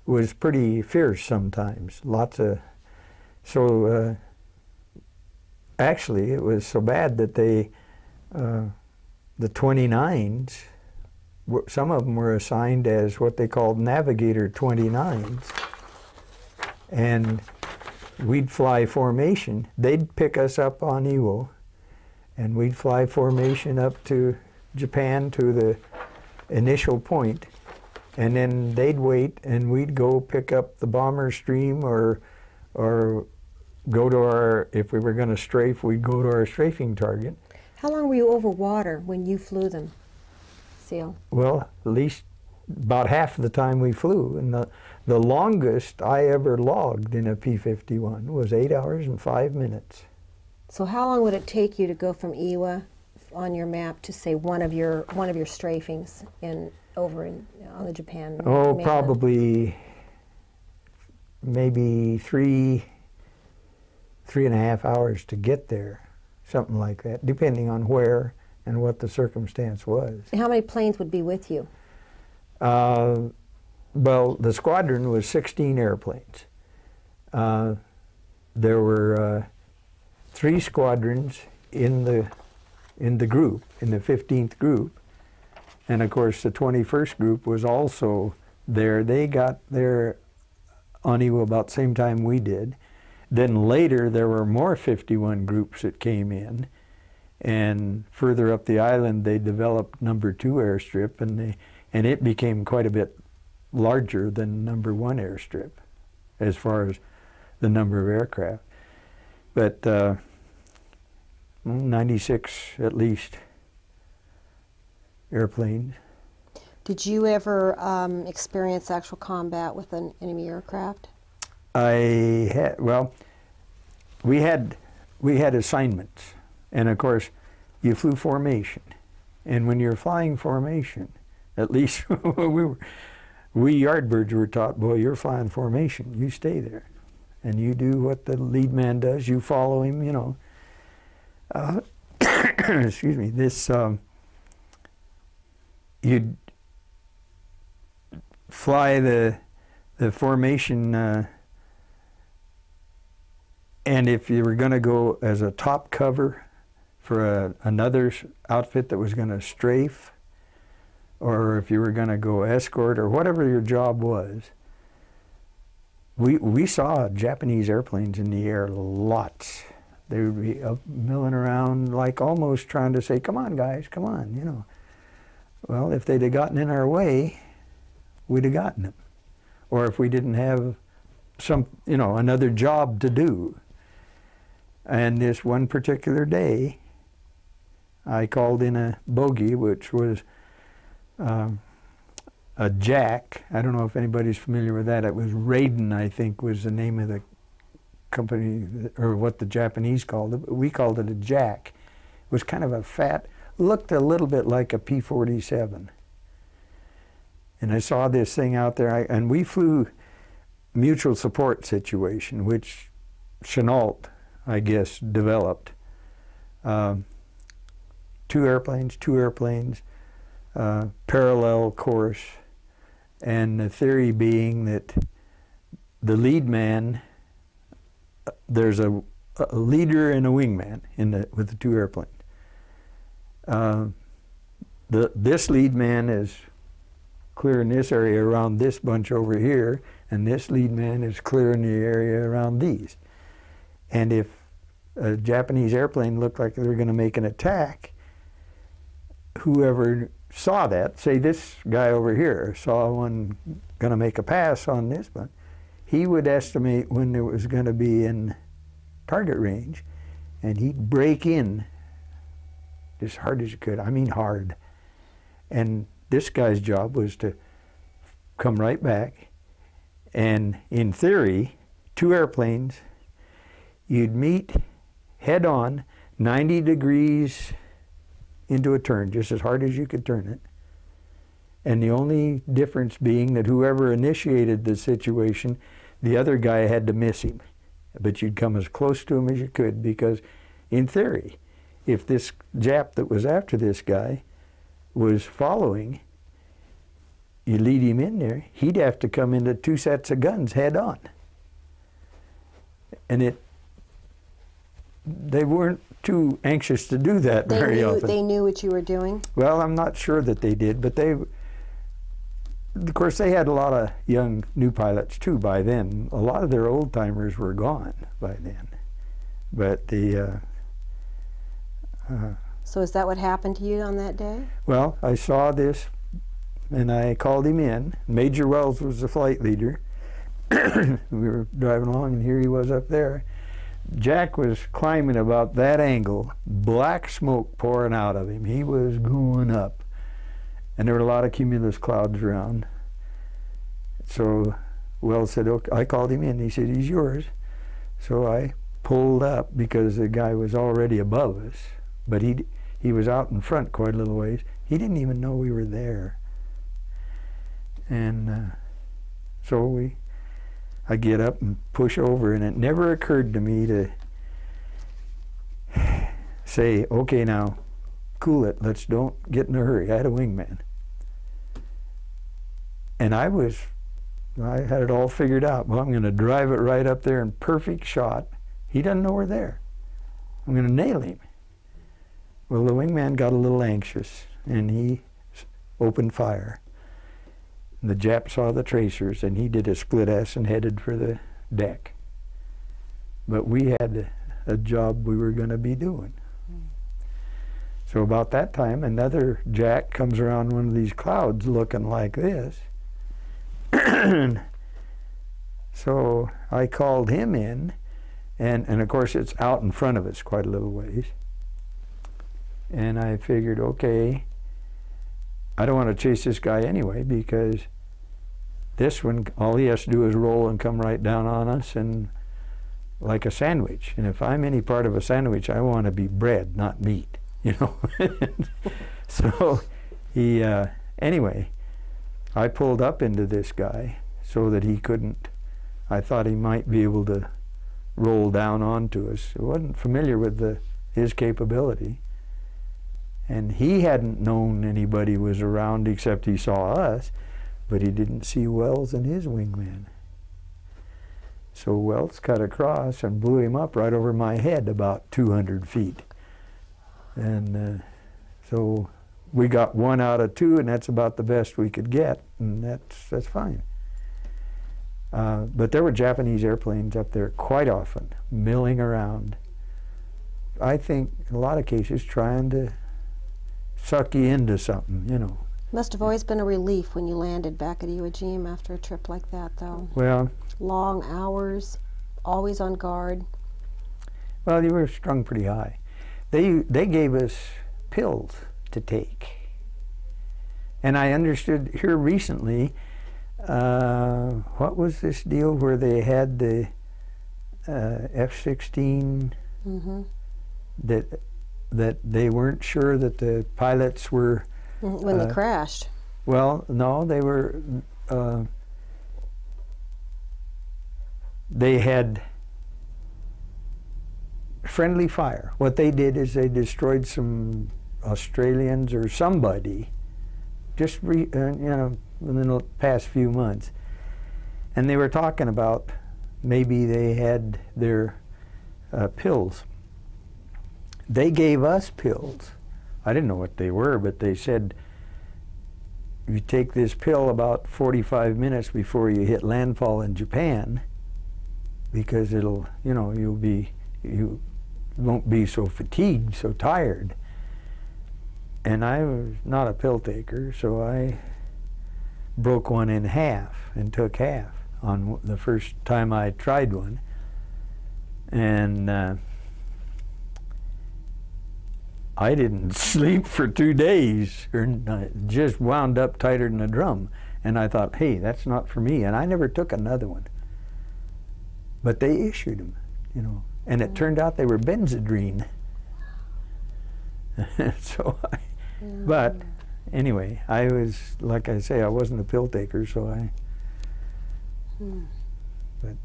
was pretty fierce sometimes. Actually, it was so bad that the 29s, some of them were assigned as what they called Navigator 29s. And we'd fly formation. They'd pick us up on Iwo, and we'd fly formation up to Japan to the initial point, and then they'd wait, and we'd go pick up the bomber stream or go to if we were going to strafe, we'd go to our strafing target. How long were you over water when you flew them, Ceil? Well, at least about half of the time we flew. And the longest I ever logged in a P-51 was 8 hours and 5 minutes. So how long would it take you to go from Iwo on your map to say one of your strafings on the Japan Oh, mainland? probably maybe 3.5 hours to get there, something like that, depending on where and what the circumstance was. How many planes would be with you? Well, the squadron was 16 airplanes. There were 3 squadrons in the group, in the 15th group, and of course the 21st group was also there. They got there on Iwo about the same time we did. Then later there were more 51 groups that came in, and further up the island they developed number 2 airstrip, and it became quite a bit larger than number 1 airstrip as far as the number of aircraft. But 96 at least airplanes. Did you ever experience actual combat with an enemy aircraft? Well, we had assignments, and of course you flew formation, and when you're flying formation, at least we Yardbirds were taught, boy, you're flying formation, you stay there and you do what the lead man does, you follow him, you know. Excuse me, you'd fly the formation, and if you were going to go as a top cover for another outfit that was going to strafe, or if you were going to go escort, or whatever your job was, we saw Japanese airplanes in the air lots. They would be up milling around, like almost trying to say, come on guys, come on, you know. Well, if they'd have gotten in our way, we'd have gotten them. Or if we didn't have another job to do. And this one particular day, I called in a bogey, which was a jack. I don't know if anybody's familiar with that. It was Raiden, I think, was the name of the company, or what the Japanese called it. We called it a jack. It was kind of a fat, looked a little bit like a P-47. And I saw this thing out there, and we flew mutual support situation, which Chenault, I guess, developed. 2 airplanes, parallel course, and the theory being that the lead man, there's a leader and a wingman with the 2 airplanes. This lead man is clearing this area around this bunch over here, and this lead man is clearing the area around these. And if a Japanese airplane looked like they were going to make an attack, whoever saw that, say this guy over here saw one going to make a pass on this one, he would estimate when it was going to be in target range, and he'd break in as hard as he could. I mean hard. And this guy's job was to come right back, and in theory, 2 airplanes, you'd meet head on, 90 degrees into a turn, just as hard as you could turn it. And the only difference being that whoever initiated the situation, the other guy had to miss him. But you'd come as close to him as you could, because in theory, if this Jap that was after this guy was following, you lead him in there, he'd have to come into 2 sets of guns head on. And they weren't too anxious to do that very often. They knew what you were doing? Well, I'm not sure that they did, but of course, they had a lot of young new pilots too by then. A lot of their old timers were gone by then. But so is that what happened to you on that day? Well, I saw this, and I called him in. Major Wells was the flight leader. We were driving along, and here he was up there. Jack was climbing about that angle, black smoke pouring out of him. He was going up, and there were a lot of cumulus clouds around. So Wells said, okay, I called him in. He said, he's yours. So I pulled up because the guy was already above us, but he he was out in front quite a little ways. He didn't even know we were there. And so I get up and push over, and it never occurred to me to say, okay, now, cool it, don't get in a hurry. I had a wingman. And I had it all figured out. Well, I'm going to drive it right up there in perfect shot. He doesn't know we're there. I'm going to nail him. Well, the wingman got a little anxious, and he opened fire. And the Jap saw the tracers, and he did a split S and headed for the deck. But we had a job we were going to be doing. So about that time, another Jack comes around one of these clouds looking like this. So I called him in, and of course it's out in front of us quite a little ways. And I figured, okay, I don't want to chase this guy anyway, because this one, all he has to do is roll and come right down on us, and like a sandwich. And if I'm any part of a sandwich, I want to be bread, not meat, you know. So he, anyway, I pulled up into this guy so that he couldn't, I thought he might be able to roll down onto us. I wasn't familiar with his capability. And he hadn't known anybody was around except he saw us, but he didn't see Wells and his wingman. So Wells cut across and blew him up right over my head about 200 feet. And so we got 1 out of 2, and that's about the best we could get, and that's fine. But there were Japanese airplanes up there quite often, milling around. I think in a lot of cases trying to suck you into something, you know. Must have always been a relief when you landed back at Iwo Jima after a trip like that, though. Well, long hours, always on guard. Well, you were strung pretty high. They gave us pills to take. And I understood here recently, what was this deal where they had the F-16 that they weren't sure that the pilots were... When they crashed. Well, no, they were... they had friendly fire. What they did is they destroyed some Australians or somebody, just you know, in the past few months, and they were talking about maybe they had their pills. They gave us pills. I didn't know what they were, but they said you take this pill about 45 minutes before you hit landfall in Japan, because it'll, you know, you won't be so fatigued, so tired. And I was not a pill taker, so I broke one in half and took half on the first time I tried one. And I didn't sleep for 2 days, or just wound up tighter than a drum. And I thought, hey, that's not for me. And I never took another one. But they issued them, you know. And it turned out they were Benzedrine. So but anyway, I was, like I say, I wasn't a pill taker, so I... But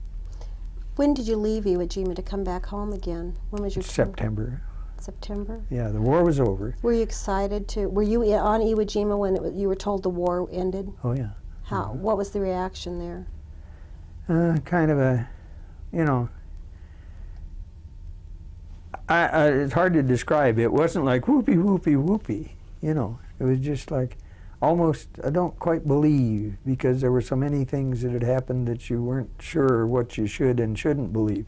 when did you leave Iwo Jima to come back home again? When was your September. September? Yeah, the war was over. Were you excited to, were you on Iwo Jima when you were told the war ended? Oh, yeah. How, what was the reaction there? Kind of a, you know, it's hard to describe. It wasn't like whoopee, whoopee, whoopee, you know. It was just like almost, I don't quite believe, because there were so many things that had happened that you weren't sure what you should and shouldn't believe.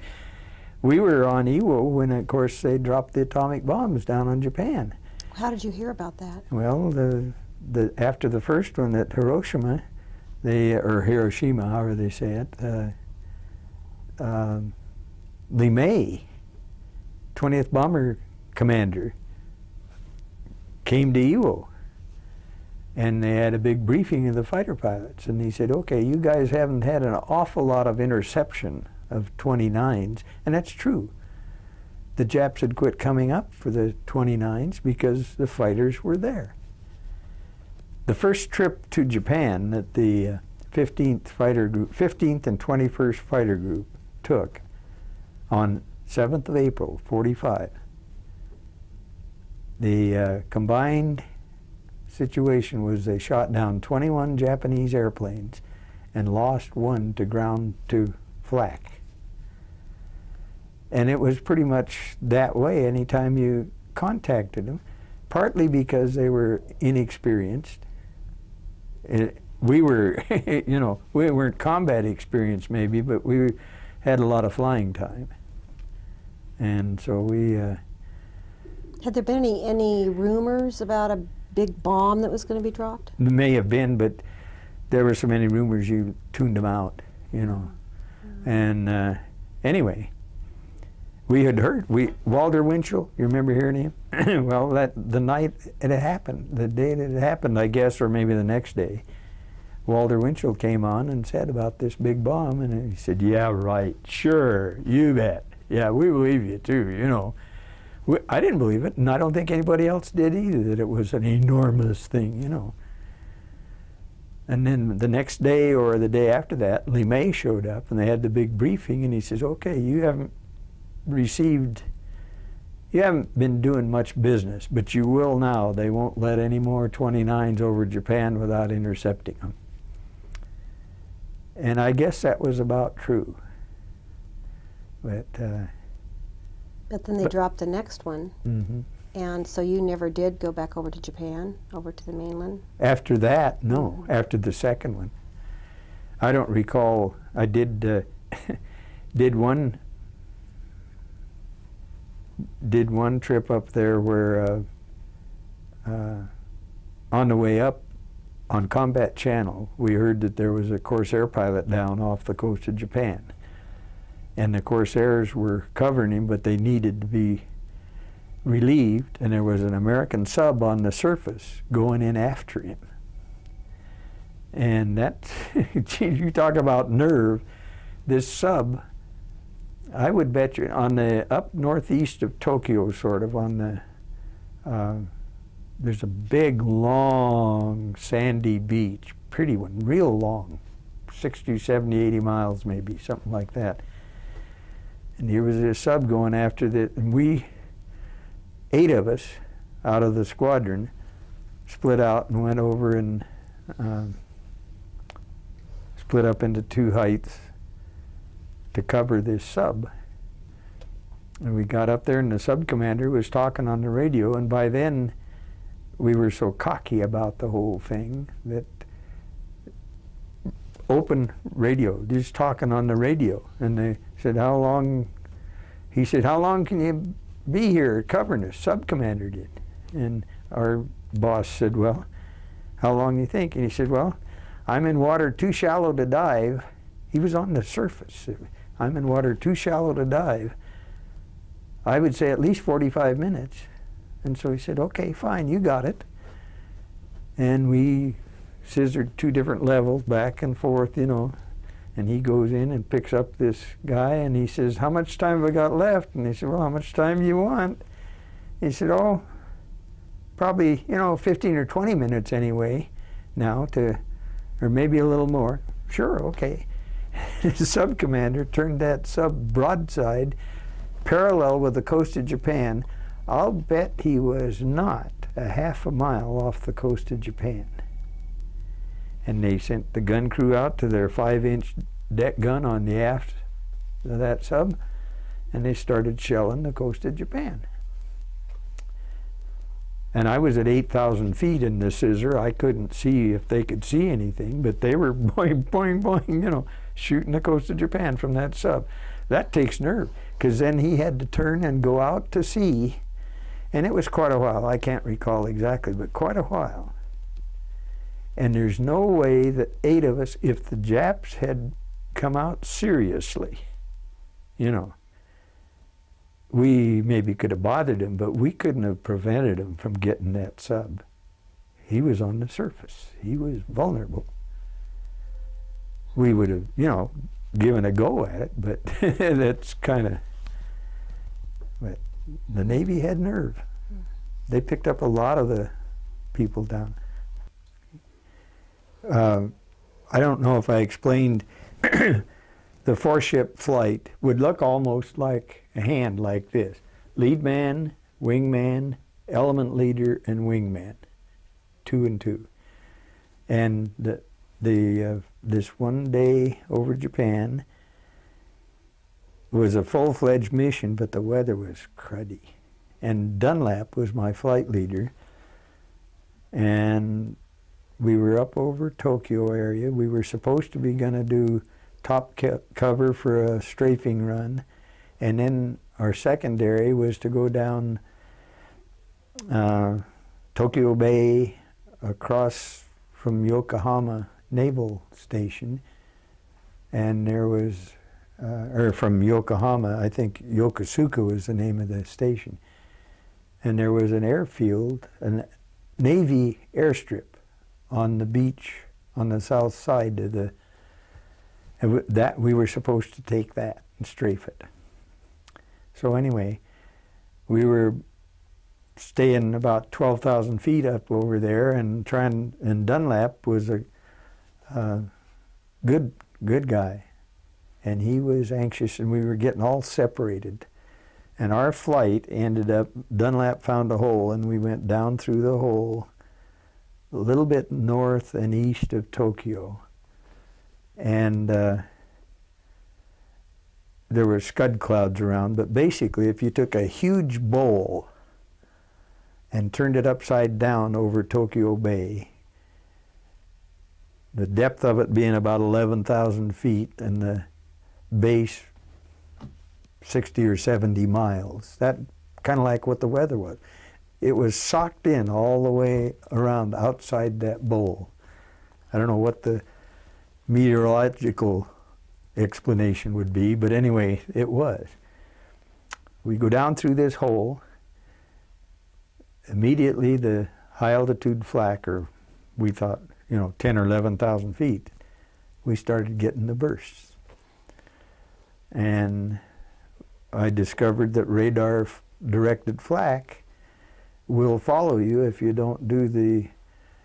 We were on Iwo when, of course, they dropped the atomic bombs down on Japan. How did you hear about that? Well, after the first one at Hiroshima, or Hiroshima, however they say it, Lee May, 20th Bomber Commander, came to Iwo, and they had a big briefing of the fighter pilots, and he said, okay, you guys haven't had an awful lot of interception of 29s, and that's true. the Japs had quit coming up for the 29s because the fighters were there. The first trip to Japan that the 15th Fighter Group, 15th and 21st Fighter Group took on 7th of April, 45. The combined situation was they shot down 21 Japanese airplanes and lost one to ground to flak. And it was pretty much that way anytime you contacted them, partly because they were inexperienced. We were, you know, we weren't combat experienced maybe, but we had a lot of flying time. And so we... Had there been any rumors about a big bomb that was going to be dropped? There may have been, but there were so many rumors you tuned them out, you know. And anyway, we had heard, Walter Winchell, you remember hearing him? Well, the night it had happened, the day that it happened, I guess, or maybe the next day, Walter Winchell came on and said about this big bomb, and he said, yeah, right, sure, you bet. Yeah, we believe you too, you know. I didn't believe it, and I don't think anybody else did either, that it was an enormous thing, you know. And then the next day or the day after that, Lee May showed up, and they had the big briefing, and he says, okay, you haven't been doing much business, but you will now. They won't let any more 29s over Japan without intercepting them. And I guess that was about true. But then they dropped the next one. Mm-hmm. And so you never did go back over to Japan, over to the mainland? After that, no. After the second one. I don't recall. I did did one trip up there where on the way up on Combat Channel, we heard that there was a Corsair pilot down off the coast of Japan. And the Corsairs were covering him, but they needed to be relieved, and there was an American sub on the surface going in after him. And that, you talk about nerve, this sub, I would bet you, on the up northeast of Tokyo, sort of, on the, there's a big, long, sandy beach, pretty one, real long, 60, 70, 80 miles maybe, something like that. And here was a sub going after that, and we, 8 of us out of the squadron, split out and went over and split up into 2 heights to cover this sub. And we got up there, and the sub commander was talking on the radio, and by then we were so cocky about the whole thing that open radio, just talking on the radio. And they said, how long, he said, how long can you be here covering us? Sub commander did. And our boss said, well, how long do you think? And he said, well, I'm in water too shallow to dive. He was on the surface. I'm in water too shallow to dive. I would say at least 45 minutes. And so he said, okay, fine, you got it. And we scissored 2 different levels back and forth, you know. And he goes in and picks up this guy, and he says, how much time have I got left? And he said, well, how much time do you want? He said, oh, probably, you know, 15 or 20 minutes anyway now, to, or maybe a little more. Sure, okay. The sub commander turned that sub broadside parallel with the coast of Japan. I'll bet he was not a half a mile off the coast of Japan. And they sent the gun crew out to their 5-inch deck gun on the aft of that sub, and they started shelling the coast of Japan. And I was at 8,000 feet in the scissor. I couldn't see if they could see anything, but they were boing, boing, boing, you know, shooting the coast of Japan from that sub. That takes nerve, because then he had to turn and go out to sea, and it was quite a while. I can't recall exactly, but quite a while. And there's no way that 8 of us, if the Japs had come out seriously, you know, we maybe could have bothered him, but we couldn't have prevented him from getting that sub. He was on the surface. He was vulnerable. We would have, you know, given a go at it, but that's kind of, but the Navy had nerve. They picked up a lot of the people down. I don't know if I explained, the four-ship flight would look almost like a hand like this. Lead man, wingman, element leader, and wingman. 2 and 2. And this one day over Japan was a full-fledged mission, but the weather was cruddy. And Dunlap was my flight leader. And we were up over Tokyo area. We were supposed to be going to do top cover for a strafing run. And then our secondary was to go down Tokyo Bay across from Yokohama Naval Station. And there was, or from Yokohama, I think Yokosuka was the name of the station. And there was an airfield, a Navy airstrip on the beach on the south side of the, and that we were supposed to take that and strafe it. So anyway, we were staying about 12,000 feet up over there and trying, and Dunlap was a good guy, and he was anxious, and we were getting all separated. And our flight ended up, Dunlap found a hole, and we went down through the hole a little bit north and east of Tokyo. And there were scud clouds around, but basically if you took a huge bowl and turned it upside down over Tokyo Bay, the depth of it being about 11,000 feet and the base 60 or 70 miles. That kind of like what the weather was. It was socked in all the way around outside that bowl. I don't know what the meteorological explanation would be, but anyway, it was. We go down through this hole. Immediately the high altitude flak, or we thought, 10 or 11,000 feet, we started getting the bursts. And I discovered that radar directed flak will follow you if you don't do the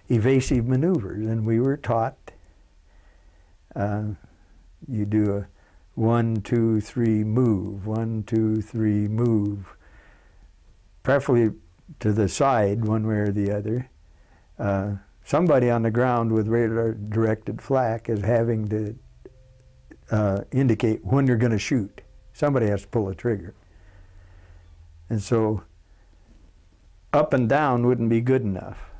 evasive maneuvers. And we were taught you do a 1, 2, 3 move, 1, 2, 3 move, preferably to the side one way or the other. Somebody on the ground with radar directed flak is having to indicate when you're going to shoot. Somebody has to pull a trigger. And so up and down wouldn't be good enough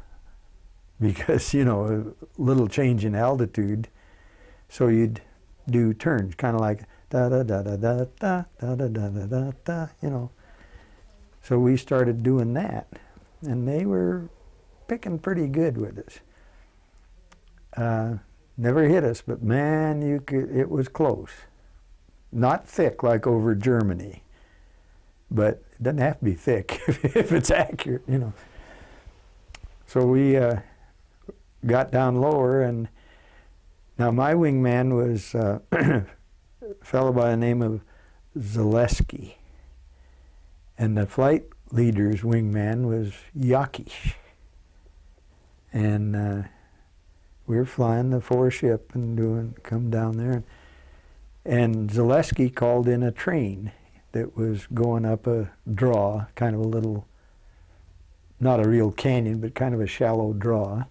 because, a little change in altitude. So you'd do turns, kind of like da-da-da-da-da-da, da-da-da-da-da-da, So we started doing that, and they were picking pretty good with us. Never hit us, but man, it was close. Not thick like over Germany, but it doesn't have to be thick if it's accurate, So we got down lower, and now my wingman was a fellow by the name of Zaleski, and the flight leader's wingman was Yakish. And we were flying the four-ship and come down there. And Zaleski called in a train that was going up a draw, kind of a little, not a real canyon, but kind of a shallow draw.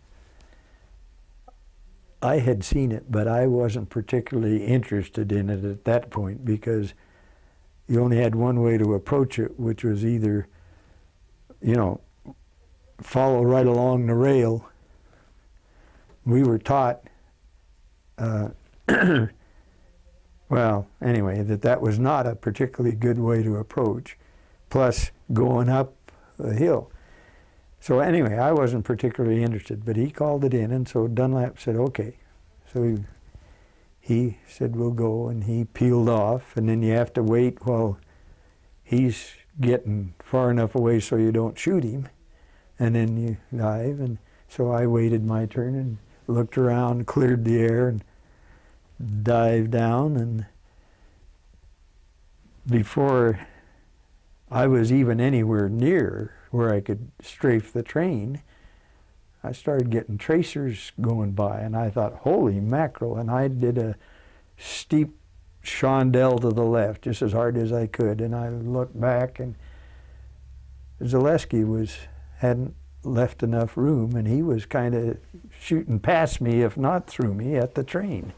I had seen it, but I wasn't particularly interested in it at that point because you only had one way to approach it, which was either, follow right along the rail. We were taught, well, anyway, that was not a particularly good way to approach, plus going up a hill. So anyway, I wasn't particularly interested, but he called it in, and so Dunlap said, okay. So he said, we'll go, and he peeled off, and then you have to wait while he's getting far enough away so you don't shoot him, and then you dive. And so I waited my turn and looked around, cleared the air, and dived down. And before I was even anywhere near where I could strafe the train, I started getting tracers going by, and I thought, holy mackerel, and I did a steep chandelle to the left just as hard as I could, and I looked back, and Zaleski hadn't left enough room, and he was kind of shooting past me, if not through me, at the train.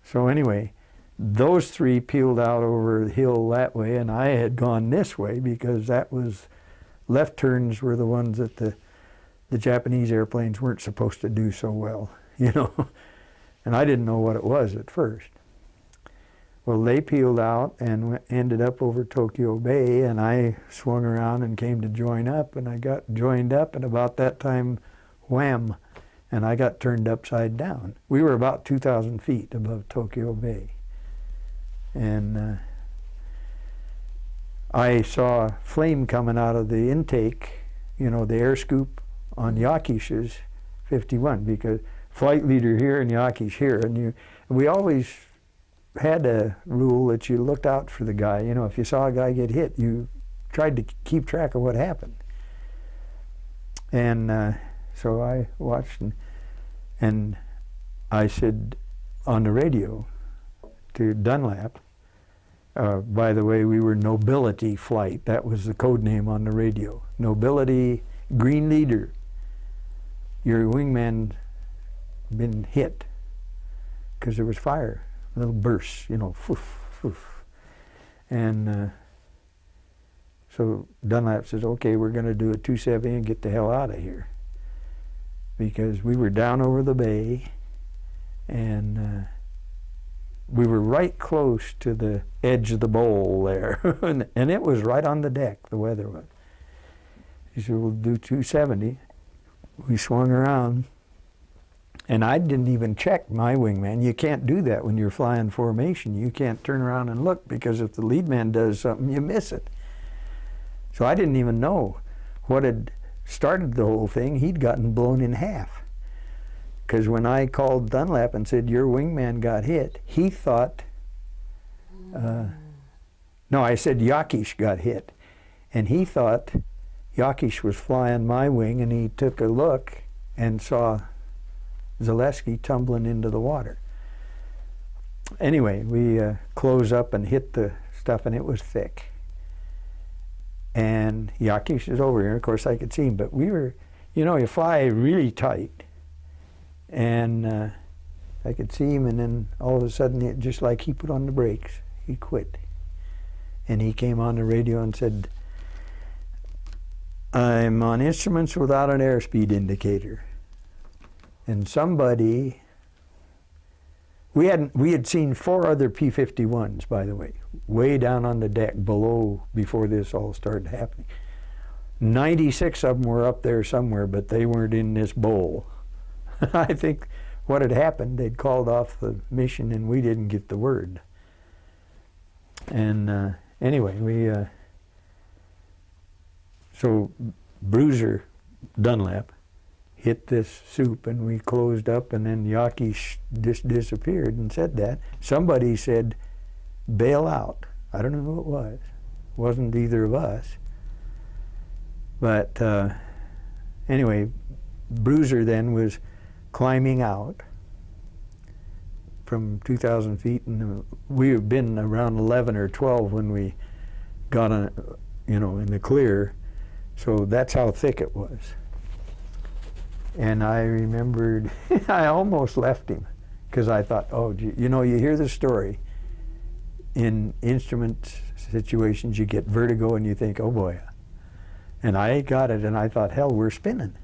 So anyway, those three peeled out over the hill that way, and I had gone this way because that was, left turns were the ones that the Japanese airplanes weren't supposed to do so well, you know. And I didn't know what it was at first. Well, they peeled out and ended up over Tokyo Bay, and I swung around and came to join up, and I got joined up, and about that time, wham, and I got turned upside down. We were about 2,000 feet above Tokyo Bay. And I saw flame coming out of the intake, you know, the air scoop on Yakish's 51, because flight leader here and Yakish here, and we always had a rule that you looked out for the guy. You know, if you saw a guy get hit, you tried to keep track of what happened. And so I watched, and I said on the radio to Dunlap, by the way, we were Nobility Flight. That was the code name on the radio. Nobility, Green Leader. Your wingman been hit because there was fire, little bursts, you know, foof, foof. And so Dunlap says, okay, we're going to do a 270 and get the hell out of here. Because we were down over the bay, and we were right close to the edge of the bowl there. And it was right on the deck, the weather was. He said, we'll do 270. We swung around, and I didn't even check my wingman. You can't do that when you're flying formation. You can't turn around and look, because if the lead man does something, you miss it. So I didn't even know what had started the whole thing. He'd gotten blown in half. Because when I called Dunlap and said, your wingman got hit, he thought, no, I said Yakish got hit. And he thought Yakish was flying my wing, and he took a look and saw Zaleski tumbling into the water. Anyway, we closed up and hit the stuff, and it was thick. And Yakish is over here. Of course, I could see him, but we were, you know, you fly really tight. And I could see him, and then all of a sudden, just like he put on the brakes, he quit. And he came on the radio and said, I'm on instruments without an airspeed indicator. And somebody, we had seen 4 other P-51s, by the way, way down on the deck below before this all started happening. 96 of them were up there somewhere, but they weren't in this bowl. I think what had happened, they'd called off the mission and we didn't get the word. And anyway, so Bruiser Dunlap hit this soup, and we closed up, and then Yakish just disappeared and said that. Somebody said, bail out. I don't know who it was. It wasn't either of us. But anyway, Bruiser then was climbing out from 2,000 feet, and we had been around 11 or 12 when we got on, you know, in the clear. So that's how thick it was. And I remembered, I almost left him, because I thought, oh, you know, you hear the story. In instrument situations, you get vertigo and you think, oh boy. And I got it, and I thought, hell, we're spinning.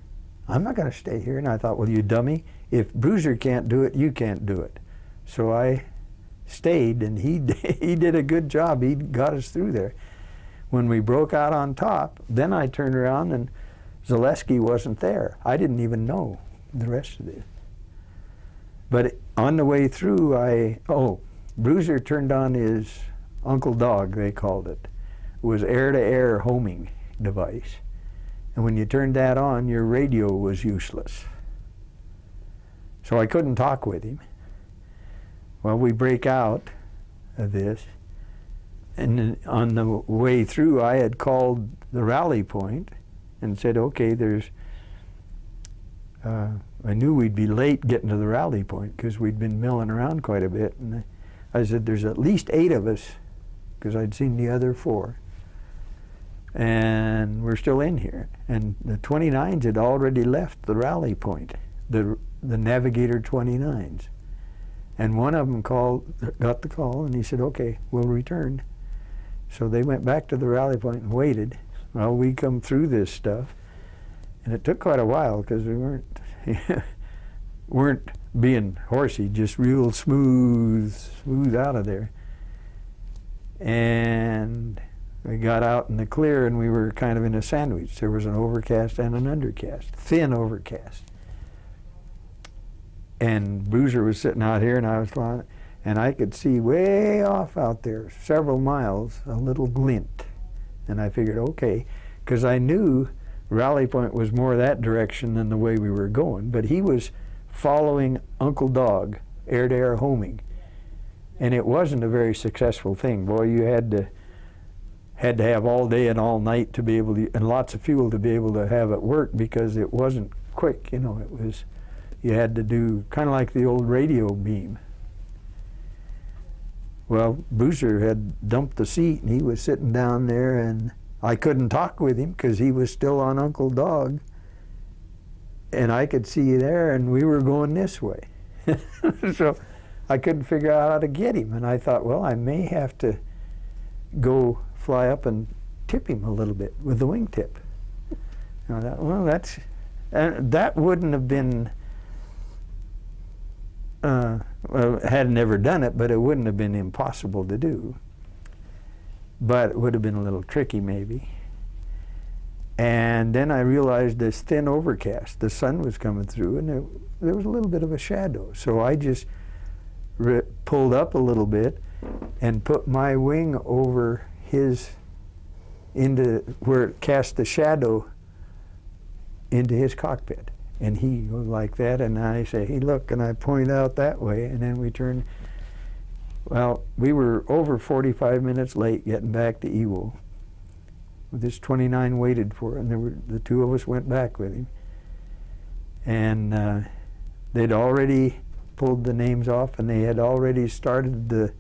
I'm not going to stay here. And I thought, well, you dummy, if Bruiser can't do it, you can't do it. So I stayed, and he did a good job. He got us through there. When we broke out on top, then I turned around, and Zaleski wasn't there. I didn't even know the rest of it. But on the way through, Bruiser turned on his Uncle Dog, they called it. It was air-to-air homing device. And when you turned that on, your radio was useless. So I couldn't talk with him. Well, we break out of this, and on the way through, I had called the rally point and said, okay, I knew we'd be late getting to the rally point because we'd been milling around quite a bit. And I said, there's at least 8 of us, because I'd seen the other 4. And we're still in here. And the 29s had already left the rally point, the Navigator 29s. And one of them got the call, and he said, okay, we'll return. So they went back to the rally point and waited. Well, we come through this stuff, and it took quite a while because we weren't being horsey, just real smooth out of there. And we got out in the clear, and we were kind of in a sandwich. There was an overcast and an undercast, thin overcast. And Bruiser was sitting out here, and I was flying, and I could see way off out there, several miles, a little glint. And I figured, okay, because I knew rally point was more that direction than the way we were going, but he was following Uncle Dog, air-to-air homing. And it wasn't a very successful thing. Boy, you had to have all day and all night to be able to, and lots of fuel to be able to have it work, because it wasn't quick, you know. It was, you had to do kind of like the old radio beam. Well, Boozer had dumped the seat, and he was sitting down there, and I couldn't talk with him because he was still on Uncle Dog, and I could see there, and we were going this way. So I couldn't figure out how to get him, and I thought, well, I may have to go fly up and tip him a little bit with the wingtip. Well, that wouldn't have been, well, had never done it, but it wouldn't have been impossible to do. But it would have been a little tricky, maybe. And then I realized this thin overcast, the sun was coming through, and there was a little bit of a shadow. So I just pulled up a little bit and put my wing over his, into where it cast the shadow into his cockpit. And he goes like that, and I say, hey, look, and I point out that way, and then we turn. Well, we were over 45 minutes late getting back to Ewell. This 29 waited for it, and the 2 of us went back with him. And they'd already pulled the names off, and they had already started the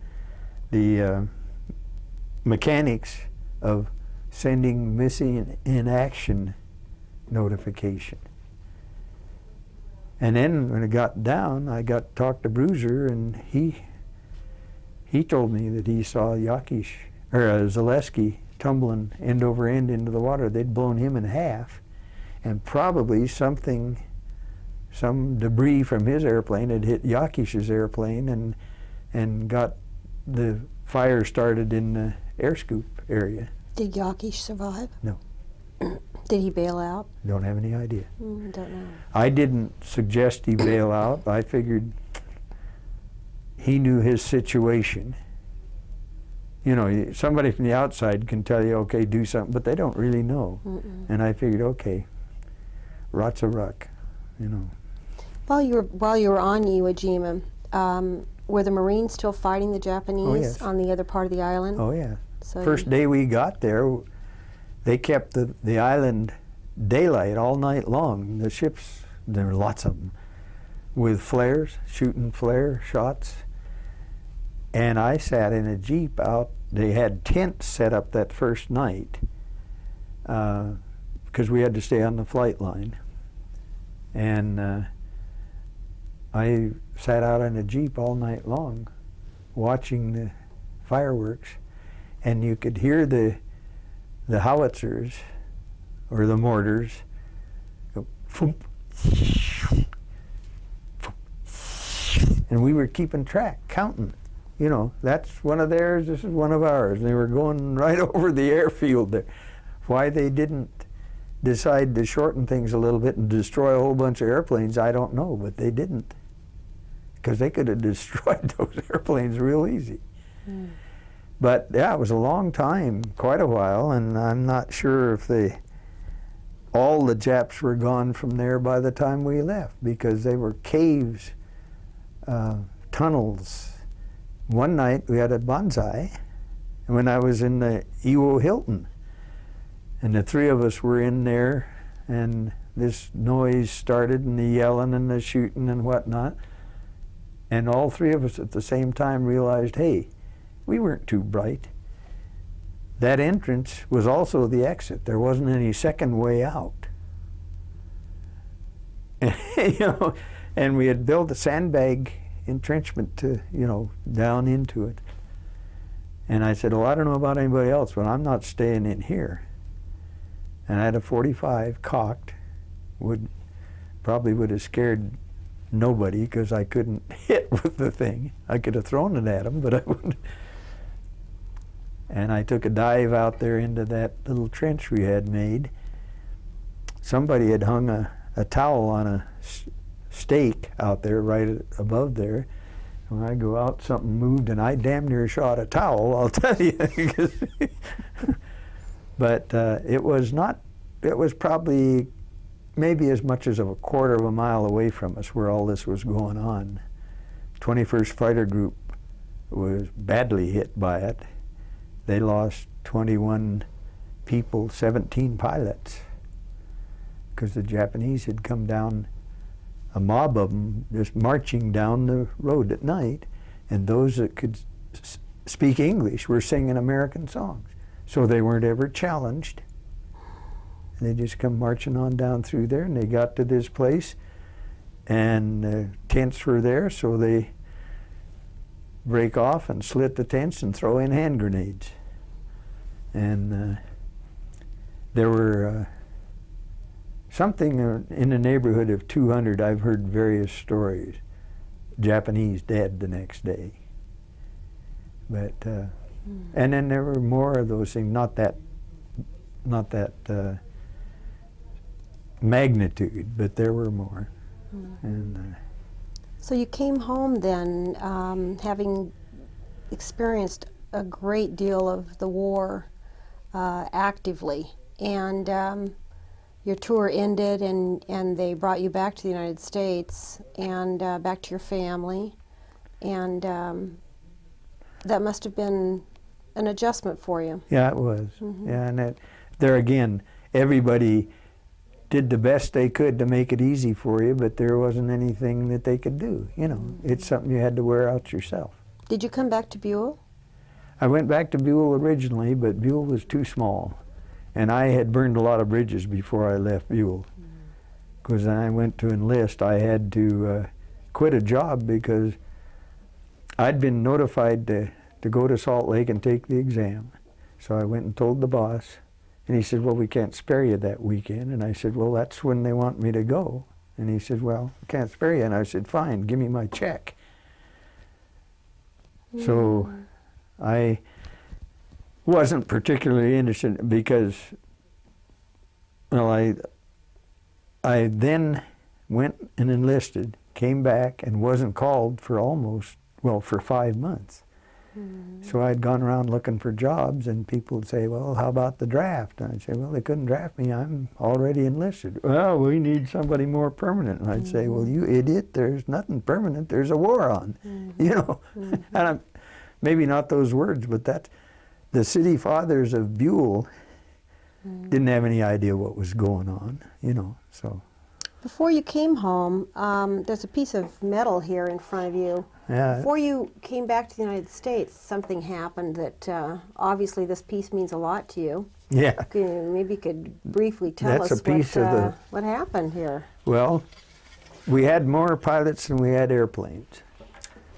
mechanics of sending missing in action notification. And then when it got down, I got to talk to Bruiser, and he told me that he saw Zaleski tumbling end over end into the water. They'd blown him in half, and probably some debris from his airplane had hit Yakish's airplane and got the fire started in the air scoop area. Did Yakish survive? No. Did he bail out? Don't have any idea. Don't know. I didn't suggest he bail out. I figured he knew his situation. You know, somebody from the outside can tell you, okay, do something, but they don't really know. And I figured, okay, rot's a ruck, you know. While you were on Iwo Jima, were the Marines still fighting the Japanese on the other part of the island? Oh, yeah. So first day we got there, they kept the island daylight all night long. The ships, there were lots of them, with flares, shooting flare shots. And I sat in a Jeep out. They had tents set up that first night because we had to stay on the flight line. And I sat out in a Jeep all night long watching the fireworks, and you could hear the howitzers or the mortars go foomp, and we were keeping track, counting. You know, that's one of theirs, this is one of ours. And they were going right over the airfield there. Why they didn't decide to shorten things a little bit and destroy a whole bunch of airplanes, I don't know, but they didn't. Because they could have destroyed those airplanes real easy. But yeah, it was a long time, quite a while, and I'm not sure if all the Japs were gone from there by the time we left, because they were caves, tunnels. One night we had a bonsai when I was in the Ewo Hilton. And the three of us were in there, and this noise started, and the yelling and the shooting and whatnot. And all three of us at the same time realized, hey, we weren't too bright. That entrance was also the exit. There wasn't any second way out. You know, and we had built a sandbag entrenchment to, you know, down into it. And I said, well, I don't know about anybody else, but I'm not staying in here. And I had a .45 cocked. Probably would have scared nobody because I couldn't hit with the thing. I could have thrown it at them, but I wouldn't. And I took a dive out there into that little trench we had made. Somebody had hung a towel on a stake out there right above there. When I go out, something moved, and I damn near shot a towel, I'll tell you. But it was probably maybe as much as a quarter of a mile away from us where all this was going on. 21st Fighter Group was badly hit by it. They lost 21 people, 17 pilots, because the Japanese had come down, a mob of them just marching down the road at night, and those that could speak English were singing American songs. So they weren't ever challenged. They just come marching on down through there, and they got to this place, and tents were there, so they break off and slit the tents and throw in hand grenades. And there were something in the neighborhood of 200, I've heard various stories, Japanese dead the next day. But, and then there were more of those things, not that magnitude, but there were more. And so you came home then, having experienced a great deal of the war actively, and your tour ended, and they brought you back to the United States and back to your family, and that must have been an adjustment for you. yeah, it was. Yeah, and there again, everybody did the best they could to make it easy for you, but there wasn't anything that they could do. You know, it's something you had to wear out yourself. Did you come back to Buell? I went back to Buell originally, but Buell was too small. And I had burned a lot of bridges before I left Buell. Because when I went to enlist, I had to quit a job because I'd been notified to go to Salt Lake and take the exam. So I went and told the boss, and he said, well, we can't spare you that weekend. And I said, well, that's when they want me to go. And he said, well, I can't spare you. And I said, fine, give me my check. So I wasn't particularly interested because, well, I then went and enlisted, came back, and wasn't called for for 5 months. So I'd gone around looking for jobs, and people would say, well, how about the draft? And I'd say, well, they couldn't draft me. I'm already enlisted. Well, we need somebody more permanent. And I'd say, well, you idiot, there's nothing permanent. There's a war on, you know. And maybe not those words, but the city fathers of Buell didn't have any idea what was going on, you know, so. Before you came home, there's a piece of metal here in front of you. Yeah. Before you came back to the United States, something happened that obviously this piece means a lot to you. Yeah. Maybe you could briefly tell us what happened here. Well, we had more pilots than we had airplanes.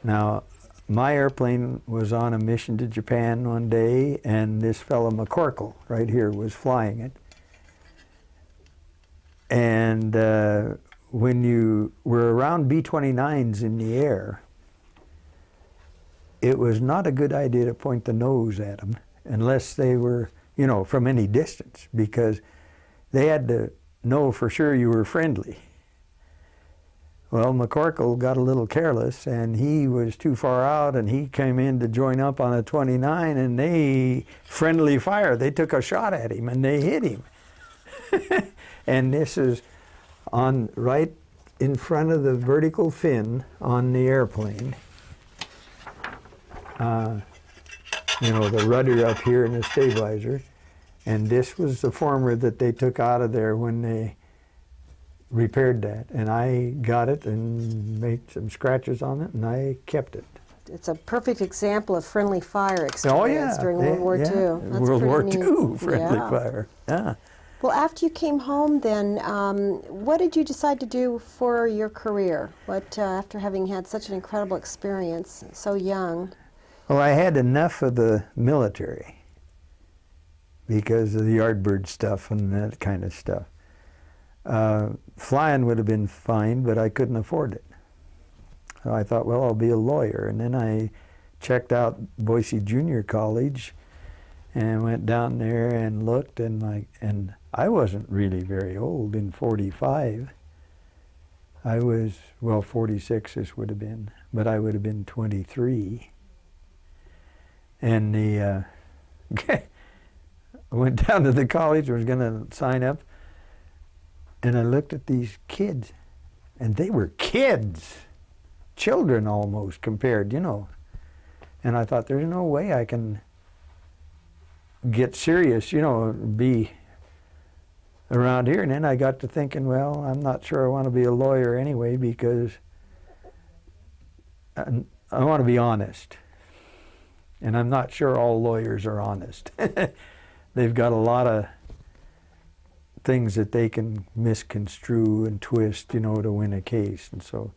Now, my airplane was on a mission to Japan one day, and this fellow McCorkle right here was flying it. And when you were around B-29s in the air, it was not a good idea to point the nose at them unless they were, you know, from any distance, because they had to know for sure you were friendly. Well, McCorkle got a little careless, and he was too far out, and he came in to join up on a 29, and they friendly fire. They took a shot at him, and they hit him. And this is on right in front of the vertical fin on the airplane. you know, the rudder up here and the stabilizer. And this was the former that they took out of there when they repaired that. And I got it and made some scratches on it, and I kept it. It's a perfect example of friendly fire Oh, experience yeah. during World War II. That's World War pretty II, neat. friendly Yeah. fire. Yeah. Well, after you came home then, what did you decide to do for your career? What, after having had such an incredible experience, so young? Well, I had enough of the military because of the Yardbird stuff and that kind of stuff. Flying would have been fine, but I couldn't afford it. So I thought, well, I'll be a lawyer. And then I checked out Boise Junior College and went down there and looked, and I wasn't really very old in 45. I was, well, 46 this would have been, but I would have been 23. And I went down to the college, I was going to sign up, and I looked at these kids, and they were kids, children almost compared, you know. And I thought, there's no way I can get serious, you know, be around here. And then I got to thinking, well, I'm not sure I want to be a lawyer anyway, because I want to be honest. And I'm not sure all lawyers are honest. They've got a lot of things that they can misconstrue and twist, you know, to win a case. And so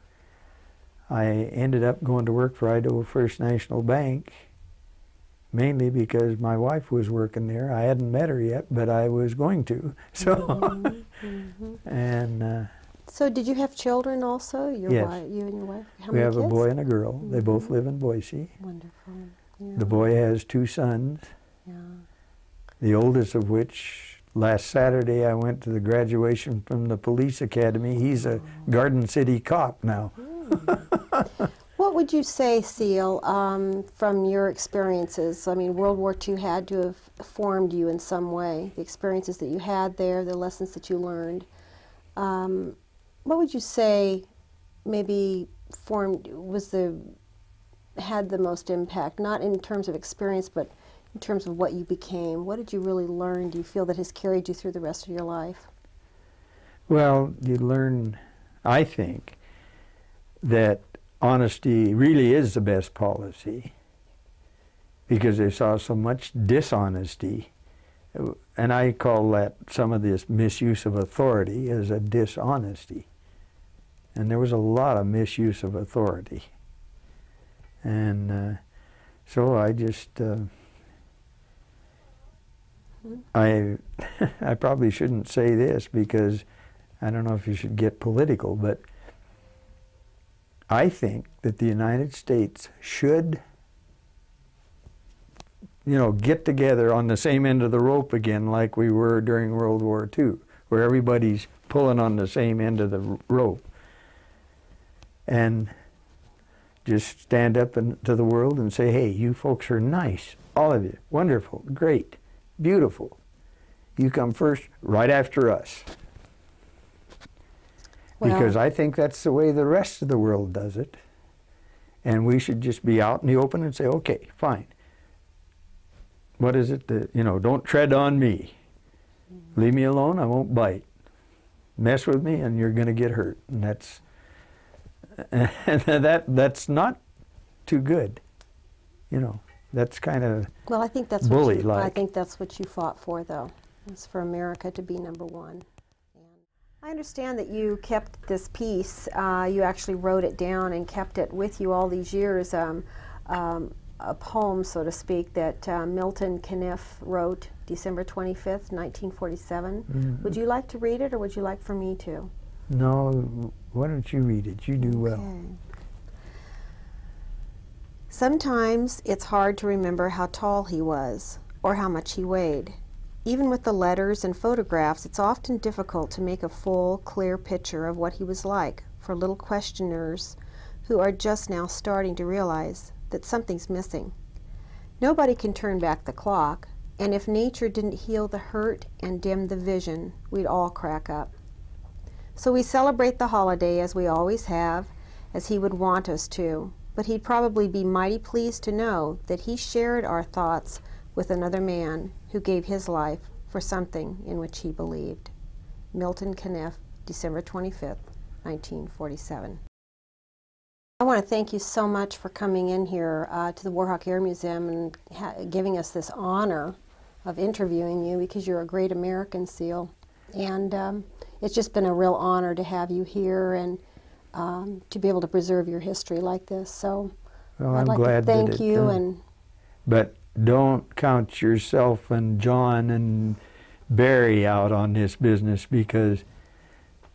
I ended up going to work for Idaho First National Bank, mainly because my wife was working there. I hadn't met her yet, but I was going to. So, and So did you have children also? Your yes. wife, you and your wife? How we many have kids? a boy and a girl. They both live in Boise. Wonderful. Yeah. The boy has 2 sons, Yeah. the oldest of which, last Saturday I went to the graduation from the police academy. He's a Garden City cop now. What would you say, Ceil, from your experiences? I mean, World War II had to have formed you in some way. The experiences that you had there, the lessons that you learned. What would you say maybe had the most impact, not in terms of experience, but in terms of what you became? What did you really learn, do you feel, that has carried you through the rest of your life? Well, you learn, I think, that honesty really is the best policy, because they saw so much dishonesty, and I call that some of this misuse of authority as a dishonesty. And there was a lot of misuse of authority. And so I just, I probably shouldn't say this because I don't know if you should get political, but I think that the United States should, you know, get together on the same end of the rope again like we were during World War II, where everybody's pulling on the same end of the rope. And just stand up to the world and say, hey, you folks are nice, all of you, wonderful, great, beautiful. You come first, right after us. Well, because I think that's the way the rest of the world does it. And we should just be out in the open and say, okay, fine. What is it that, you know, don't tread on me. Leave me alone, I won't bite. Mess with me and you're going to get hurt. And that's not too good. You know, that's kind of well, I think that's bully-like. I think that's what you fought for, though. It's for America to be #1. And I understand that you kept this piece. You actually wrote it down and kept it with you all these years. A poem, so to speak, that Milton Caniff wrote December 25th, 1947. Mm-hmm. Would you like to read it, or would you like for me to? No, why don't you read it? You do well. Okay. Sometimes it's hard to remember how tall he was, or how much he weighed. Even with the letters and photographs, it's often difficult to make a full, clear picture of what he was like for little questioners who are just now starting to realize that something's missing. Nobody can turn back the clock, and if nature didn't heal the hurt and dim the vision, we'd all crack up. So we celebrate the holiday as we always have, as he would want us to, but he'd probably be mighty pleased to know that he shared our thoughts with another man who gave his life for something in which he believed. Milton Caniff, December 25th, 1947. I want to thank you so much for coming in here to the Warhawk Air Museum and giving us this honor of interviewing you, because you're a great American, Ceil. And it's just been a real honor to have you here and to be able to preserve your history like this. So Well, I'd I'm like glad to thank that you. And but don't count yourself and John and Barry out on this business, because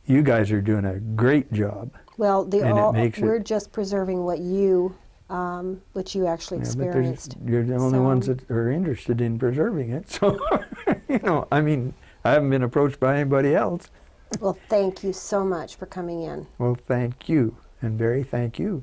you guys are doing a great job. well, And we're just preserving what you actually Yeah, but experienced. you're the only ones that are interested in preserving it. So, you know, I mean, I haven't been approached by anybody else. Well, thank you so much for coming in. Well, thank you. And Barry, thank you.